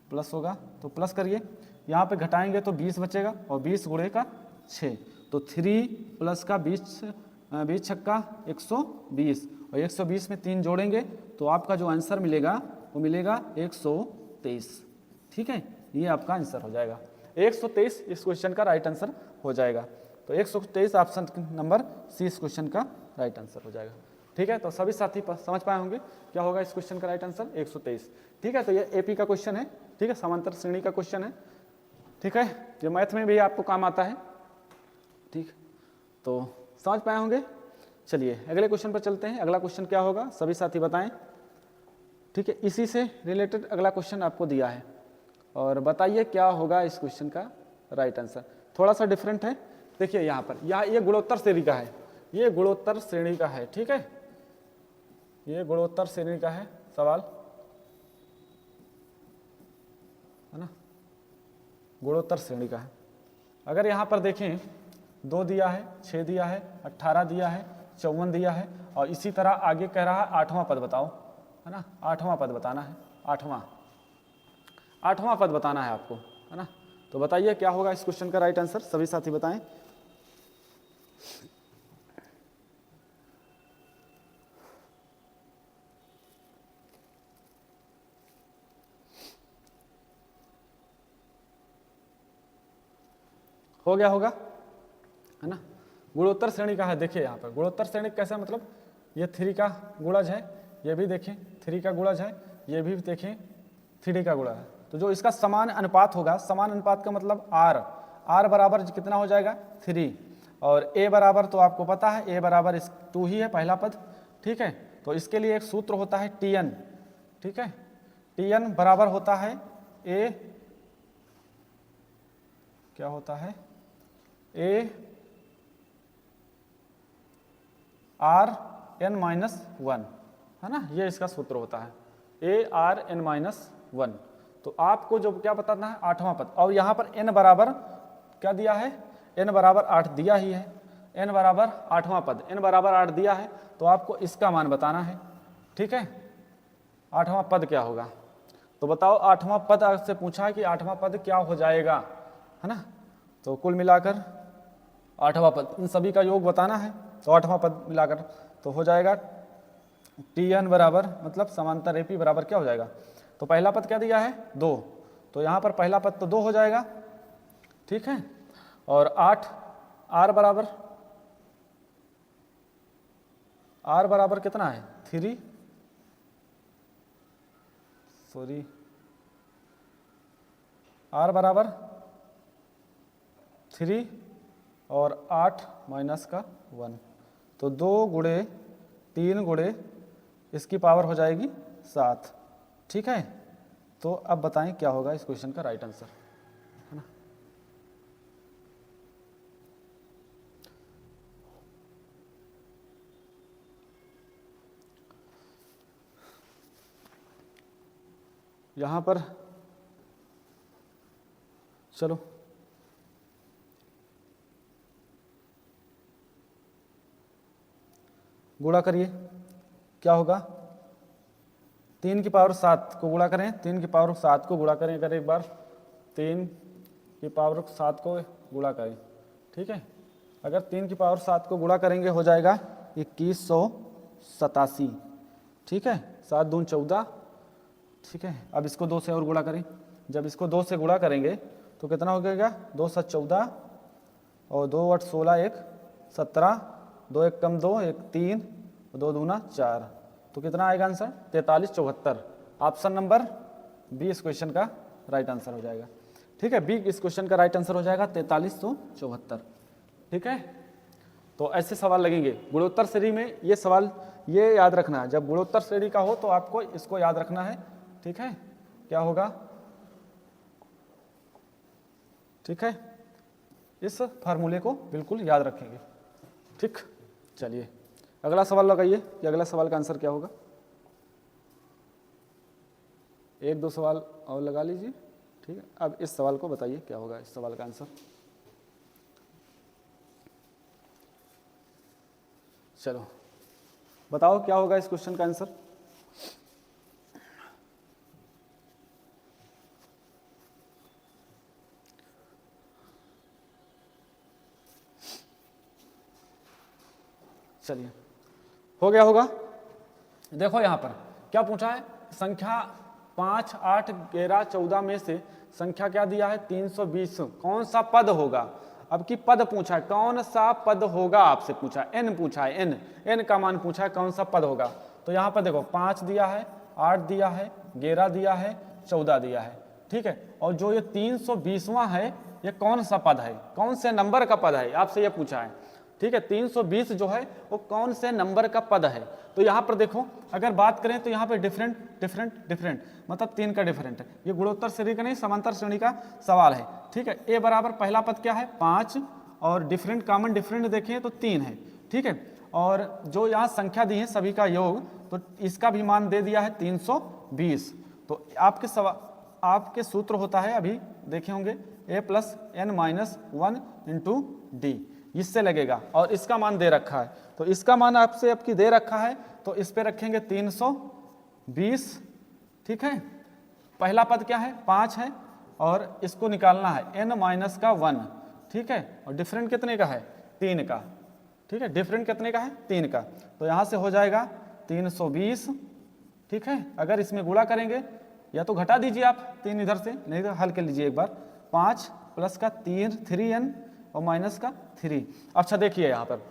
प्लस होगा तो प्लस करिए, यहाँ पे घटाएंगे तो 20 बचेगा, और 20 गुणे का 6, तो 3 प्लस का 20 छक्का 120, और 120 में 3 जोड़ेंगे तो आपका जो आंसर मिलेगा वो मिलेगा 123। ठीक है, ये आपका आंसर हो जाएगा 123, इस क्वेश्चन का राइट आंसर हो जाएगा। तो 123 ऑप्शन नंबर सी इस क्वेश्चन का राइट आंसर हो जाएगा। ठीक है, तो सभी साथी समझ पाए होंगे क्या होगा इस क्वेश्चन का राइट आंसर? 123। ठीक है, तो ये एपी का क्वेश्चन है। ठीक है, समांतर श्रेणी का क्वेश्चन है। ठीक है, ये मैथ में भी आपको काम आता है। ठीक, तो समझ पाए होंगे। चलिए अगले क्वेश्चन पर चलते हैं। अगला क्वेश्चन क्या होगा सभी साथी बताएं। ठीक है, इसी से रिलेटेड अगला क्वेश्चन आपको दिया है, और बताइए क्या होगा इस क्वेश्चन का राइट आंसर। थोड़ा सा डिफरेंट है, देखिए यहाँ पर, ये गुणोत्तर श्रेणी का है, ये गुणोत्तर श्रेणी का है। ठीक है, ये गुणोत्तर श्रेणी का है सवाल, है ना, गुणोत्तर श्रेणी का है। अगर यहाँ पर देखें 2 दिया है, 6 दिया है, 18 दिया है, 54 दिया है, और इसी तरह आगे कह रहा है 8वां पद बताओ, है ना, 8वां पद बताना है, 8वां पद बताना है आपको, है ना। तो बताइए क्या होगा इस क्वेश्चन का राइट आंसर, सभी साथी बताएं। हो गया होगा, है ना। गुणोत्तर श्रेणी का है, देखिए यहाँ पर गुणोत्तर श्रेणी कैसा, मतलब ये 3 का गुणज है, ये भी देखें 3 का गुणज है, ये भी देखें 3 का गुणज है। तो जो इसका समान अनुपात होगा, समान अनुपात का मतलब आर बराबर कितना हो जाएगा 3, और ए बराबर तो आपको पता है ए बराबर 2 ही है पहला पद। ठीक है, तो इसके लिए एक सूत्र होता है टीएन। ठीक है, टीएन बराबर होता है ए, क्या होता है, ए आर एन माइनस 1, है ना, ये इसका सूत्र होता है ए आर एन माइनस 1। तो आपको जो क्या बताना है 8वां पद, और यहाँ पर एन बराबर क्या दिया है, एन बराबर 8 दिया ही है, एन बराबर 8वां पद, एन बराबर 8 दिया है, तो आपको इसका मान बताना है। ठीक है, 8वां पद क्या होगा, तो बताओ 8वां पद आपसे पूछा है कि 8वां पद क्या हो जाएगा, है ना। तो कुल मिलाकर 8वां पद, इन सभी का योग बताना है, तो 8वां पद मिलाकर तो हो जाएगा टी एन बराबर, मतलब समांतर एपी बराबर क्या हो जाएगा, तो पहला पद क्या दिया है 2, तो यहाँ पर पहला पद तो 2 हो जाएगा। ठीक है, और 8 आर बराबर कितना है 3, सॉरी आर बराबर 3 और 8 माइनस का 1, तो 2 गुणे 3 गुणे इसकी पावर हो जाएगी 7। ठीक है, तो अब बताएं क्या होगा इस क्वेश्चन का राइट आंसर, है ना। यहाँ पर चलो गुणा करिए, क्या होगा 3 की पावर 7 को गुणा करें, 3 की पावर 7 को गुणा करें, अगर एक बार 3 की पावर 7 को गुणा करें, ठीक है, अगर 3 की पावर 7 को गुणा करेंगे हो जाएगा 2187, ठीक है, 7 दून 14, ठीक है। अब इसको 2 से और गुणा करें, जब इसको 2 से गुणा करेंगे तो कितना हो जाएगा 2 7 14 और 2 8 16 1 17, 2 1 कम 2 1 3 और 2 दूना 4, तो कितना आएगा आंसर 4374। ऑप्शन नंबर बी इस क्वेश्चन का राइट आंसर हो जाएगा, ठीक है, बी इस क्वेश्चन का राइट आंसर हो जाएगा 4374, ठीक है। तो ऐसे सवाल लगेंगे गुणोत्तर श्रेणी में, ये सवाल ये याद रखना है, जब गुणोत्तर श्रेणी का हो तो आपको इसको याद रखना है, ठीक है, क्या होगा, ठीक है, इस फार्मूले को बिल्कुल याद रखेंगे, ठीक। चलिए अगला सवाल लगाइए कि अगला सवाल का आंसर क्या होगा, 1-2 सवाल और लगा लीजिए, ठीक है। अब इस सवाल को बताइए क्या होगा इस सवाल का आंसर। चलो बताओ क्या होगा इस क्वेश्चन का आंसर। चलिए हो गया होगा, देखो यहां पर क्या पूछा है, संख्या 5 8 11 14 में से संख्या क्या दिया है 320, कौन सा पद होगा। अब की पद पूछा है, कौन सा पद होगा आपसे पूछा है, एन पूछा है, एन का मान पूछा है, कौन सा पद होगा। तो यहाँ पर देखो 5 दिया है, 8 दिया है, 11 दिया है, 14 दिया है, ठीक है। और जो ये 320वां है ये कौन सा पद है, कौन से नंबर का पद है, आपसे ये पूछा है, ठीक है। 320 जो है वो कौन से नंबर का पद है। तो यहाँ पर देखो अगर बात करें तो यहाँ पे डिफरेंट मतलब 3 का डिफरेंट है, ये गुणोत्तर श्रेणी का नहीं समांतर श्रेणी का सवाल है, ठीक है। ए बराबर पहला पद क्या है 5 और डिफरेंट कॉमन डिफरेंट देखें तो 3 है, ठीक है। और जो यहाँ संख्या दी है सभी का योग, तो इसका भी मान दे दिया है 320। तो आपके सूत्र होता है अभी देखे होंगे a + n-1 × d, इससे लगेगा, और इसका मान दे रखा है, तो इसका मान आपसे आपकी दे रखा है, तो इस पे रखेंगे 320, ठीक है। पहला पद क्या है 5 है और इसको निकालना है n-1, ठीक है। और डिफरेंट कितने का है 3 का, ठीक है, डिफरेंट कितने का है 3 का, तो यहाँ से हो जाएगा 320, ठीक है। अगर इसमें गुणा करेंगे या तो घटा दीजिए आप 3 इधर से, नहीं तो हल कर लीजिए एक बार, 5 + का 3n और माइनस का 3। अच्छा देखिए यहाँ पर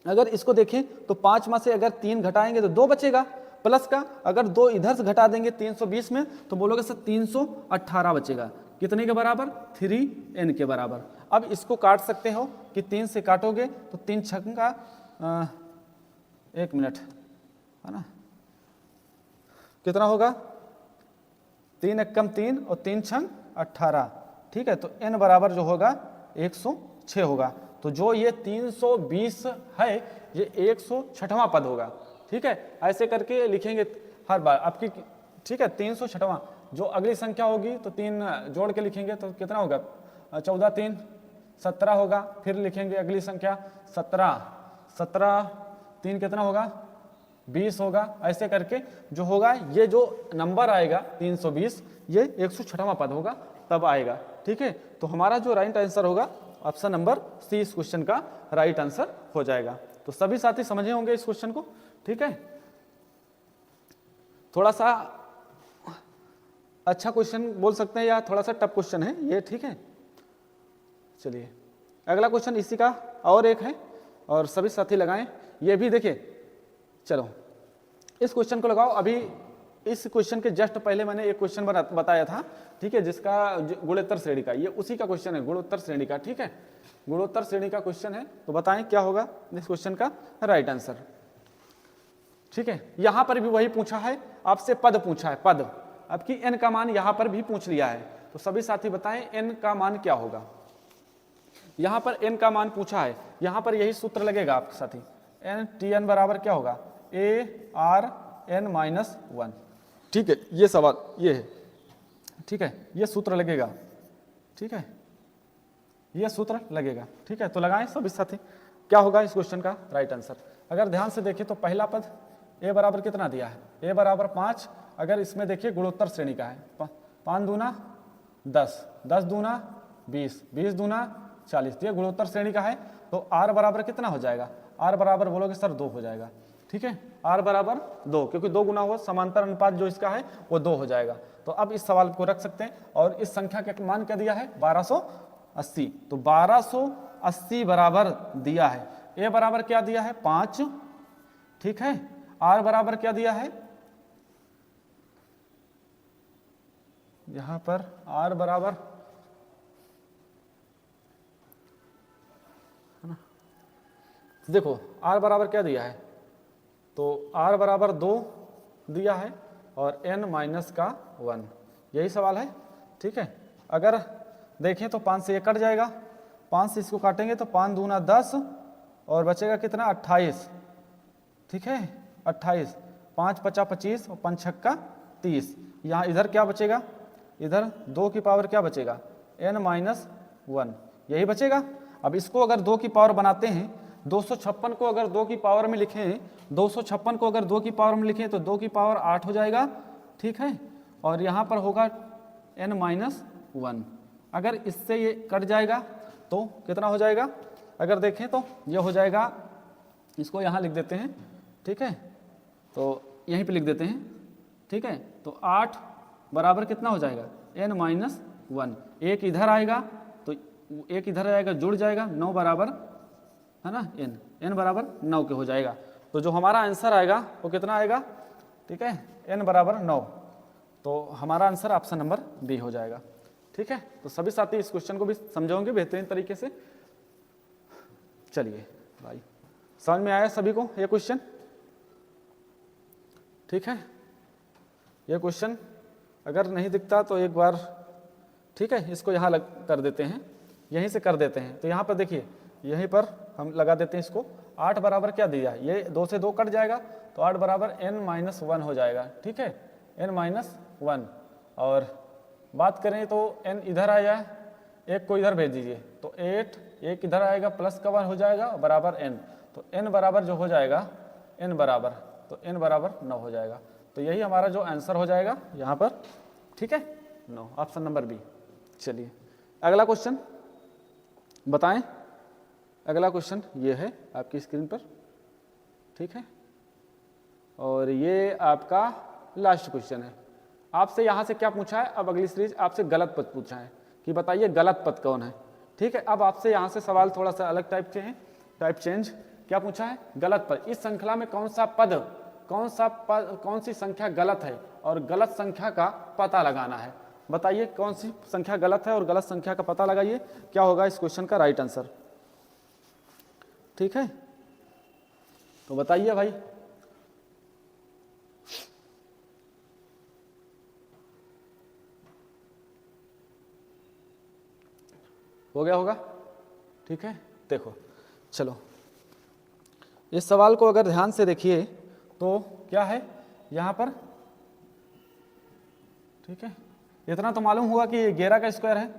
अगर इसको देखें तो 5 में से अगर 3 घटाएंगे तो 2 बचेगा, प्लस का अगर 2 इधर से घटा देंगे 320 में तो बोलोगे सर 318 बचेगा, कितने के बराबर 3n के बराबर। अब इसको काट सकते हो कि 3 से काटोगे तो 3 छक का 1 मिनट है ना, कितना होगा 3 × 3 और 3 × 18, ठीक है। तो n बराबर जो होगा 106 होगा, तो जो ये 320 है ये 106वां पद होगा, ठीक है। ऐसे करके लिखेंगे हर बार आपकी, ठीक है। 306वां जो अगली संख्या होगी तो 3 जोड़ के लिखेंगे तो कितना होगा 14 3 17 होगा, फिर लिखेंगे अगली संख्या 17 3 कितना होगा 20 होगा, ऐसे करके जो होगा ये जो नंबर आएगा 320 ये 106वां पद होगा तब आएगा, ठीक है। तो हमारा जो राइट आंसर होगा ऑप्शन नंबर सी इस क्वेश्चन का राइट आंसर हो जाएगा। तो सभी साथी समझे होंगे इस क्वेश्चन को, ठीक है। थोड़ा सा अच्छा क्वेश्चन बोल सकते हैं या थोड़ा सा टफ क्वेश्चन है ये, ठीक है। चलिए अगला क्वेश्चन इसी का और एक है और सभी साथी लगाएं, ये भी देखिए। चलो इस क्वेश्चन को लगाओ, अभी इस क्वेश्चन के जस्ट पहले मैंने एक क्वेश्चन बताया था, ठीक है, जिसका गुणोत्तर श्रेणी का, ये उसी का क्वेश्चन है गुणोत्तर श्रेणी का, ठीक है। गुणोत्तर श्रेणी का क्वेश्चन है, तो बताएं क्या होगा इस क्वेश्चन का राइट आंसर, ठीक है। यहां पर भी वही पूछा है आपसे, पद पूछा है, पद। अब की n का मान यहां पर भी पूछ लिया है, तो सभी साथी बताएं n का मान क्या होगा। यहां पर n का मान पूछा है, यहां पर यही सूत्र लगेगा आपके साथी, Tn बराबर क्या होगा ARn-1, ठीक है। ये सवाल ये है, ठीक है, ये सूत्र लगेगा, ठीक है। ये सूत्र लगेगा। ठीक है, तो लगाएं सभी साथी। क्या होगा इस क्वेश्चन का राइट आंसर? अगर ध्यान से देखें तो पहला पद a बराबर कितना दिया है, a बराबर 5। अगर इसमें देखिए गुणोत्तर श्रेणी का है, 5 दूना 10, 10 दूना 20, 20 दूना 40, ये गुणोत्तर श्रेणी का है। तो r बराबर कितना हो जाएगा? r बराबर बोलोगे सर 2 हो जाएगा। ठीक है, r बराबर 2, क्योंकि 2 गुना हुआ समांतर अनुपात जो इसका है वो 2 हो जाएगा। तो अब इस सवाल को रख सकते हैं। और इस संख्या का मान क्या दिया है? 1280। तो 1280 बराबर दिया है। a बराबर क्या दिया है? 5। ठीक है, r बराबर क्या दिया है? यहां पर r बराबर है ना, देखो r बराबर क्या दिया है? तो r बराबर 2 दिया है और n माइनस का 1, यही सवाल है। ठीक है, अगर देखें तो 5 से 1 कट जाएगा, 5 से इसको काटेंगे तो 5 दूना 10 और बचेगा कितना? 28। ठीक है, 28, 5 पचा 25 और 5 छक्का 30। यहाँ इधर क्या बचेगा? इधर 2 की पावर क्या बचेगा? n माइनस 1, यही बचेगा। अब इसको अगर 2 की पावर बनाते हैं, 256 को अगर 2 की पावर में लिखें, 256 को अगर 2 की पावर में लिखें तो 2 की पावर 8 हो जाएगा। ठीक है, और यहाँ पर होगा n माइनस 1। अगर इससे ये कट जाएगा तो कितना हो जाएगा? अगर देखें तो ये हो जाएगा, इसको यहाँ लिख देते हैं। ठीक है, तो यहीं पे लिख देते हैं। ठीक है, तो 8 बराबर कितना हो जाएगा? n minus 1। एक इधर आएगा तो एक इधर आएगा, जुड़ जाएगा, 9 बराबर है ना n बराबर 9 के हो जाएगा। तो जो हमारा आंसर आएगा वो कितना आएगा? ठीक है, n बराबर 9। तो हमारा आंसर ऑप्शन नंबर डी हो जाएगा। ठीक है, तो सभी साथी इस क्वेश्चन को भी समझोगे बेहतरीन तरीके से। चलिए भाई, समझ में आया सभी को ये क्वेश्चन? ठीक है, ये क्वेश्चन अगर नहीं दिखता तो एक बार, ठीक है, इसको यहाँ कर देते हैं, यहीं से कर देते हैं। तो यहाँ पर देखिए, यहीं पर हम लगा देते हैं इसको। 8 बराबर क्या दिया है? ये 2 से 2 कट जाएगा तो 8 बराबर n माइनस 1 हो जाएगा। ठीक है, n माइनस 1। और बात करें तो n इधर आया है, एक को इधर भेज दीजिए तो 8, एक इधर आएगा प्लस का 1 हो जाएगा बराबर n। तो n बराबर जो हो जाएगा, n बराबर, तो n बराबर 9 हो जाएगा। तो यही हमारा जो आंसर हो जाएगा यहाँ पर। ठीक है, 9, ऑप्शन नंबर बी। चलिए अगला क्वेश्चन बताएं। अगला क्वेश्चन ये है आपकी स्क्रीन पर। ठीक है, और ये आपका लास्ट क्वेश्चन है। आपसे यहाँ से क्या पूछा है? अब अगली सीरीज आपसे गलत पद पूछा है कि बताइए गलत पद कौन है। ठीक है, अब आपसे यहाँ से सवाल थोड़ा सा अलग टाइप के हैं, टाइप चेंज। क्या पूछा है? गलत पद। इस श्रृंखला में कौन सी संख्या गलत है और गलत संख्या का पता लगाना है। बताइए कौन सी संख्या गलत है और गलत संख्या का पता लगाइए। क्या होगा इस क्वेश्चन का राइट आंसर? ठीक है, तो बताइए भाई। हो गया होगा? ठीक है, देखो चलो इस सवाल को अगर ध्यान से देखिए तो क्या है यहाँ पर। ठीक है, इतना तो मालूम हुआ कि ये 11 का स्क्वायर है,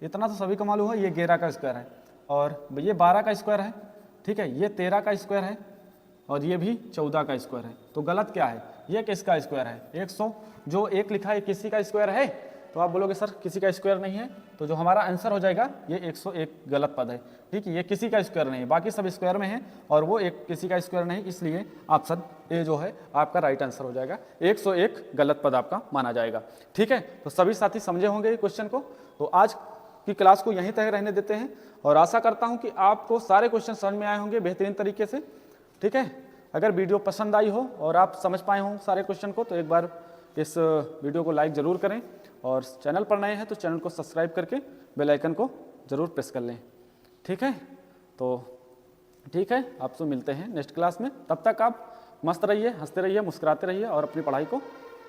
इतना तो सभी को मालूम है ये 11 का स्क्वायर है, और ये 12 का स्क्वायर है। ठीक है, ये 13 का स्क्वायर है और ये भी 14 का स्क्वायर है। तो गलत क्या है? ये किसका स्क्वायर है? 100। जो 1 लिखा है किसी का स्क्वायर है? तो आप बोलोगे सर किसी का स्क्वायर नहीं है। तो जो हमारा आंसर हो जाएगा ये 101 गलत पद है। ठीक है, ये किसी का स्क्वायर नहीं है, बाकी सब स्क्वायर में है और वो एक किसी का स्क्वायर नहीं, इसलिए ऑप्शन ए जो है आपका राइट आंसर हो जाएगा। 101 गलत पद आपका माना जाएगा। ठीक है, तो सभी साथी समझे होंगे ये क्वेश्चन को। तो आज की क्लास को यहीं तक रहने देते हैं और आशा करता हूं कि आपको सारे क्वेश्चन समझ में आए होंगे बेहतरीन तरीके से। ठीक है, अगर वीडियो पसंद आई हो और आप समझ पाए हों सारे क्वेश्चन को तो एक बार इस वीडियो को लाइक ज़रूर करें और चैनल पर नए हैं तो चैनल को सब्सक्राइब करके बेल आइकन को ज़रूर प्रेस कर लें। ठीक है, तो ठीक है, आपसे मिलते हैं नेक्स्ट क्लास में। तब तक आप मस्त रहिए, हंसते रहिए, मुस्कुराते रहिए और अपनी पढ़ाई को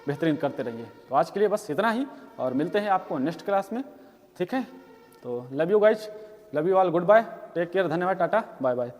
बेहतरीन करते रहिए। तो आज के लिए बस इतना ही और मिलते हैं आपको नेक्स्ट क्लास में। ठीक है, तो love you guys, love you all, good bye, take care, धन्यवाद, टाटा, बाय बाय।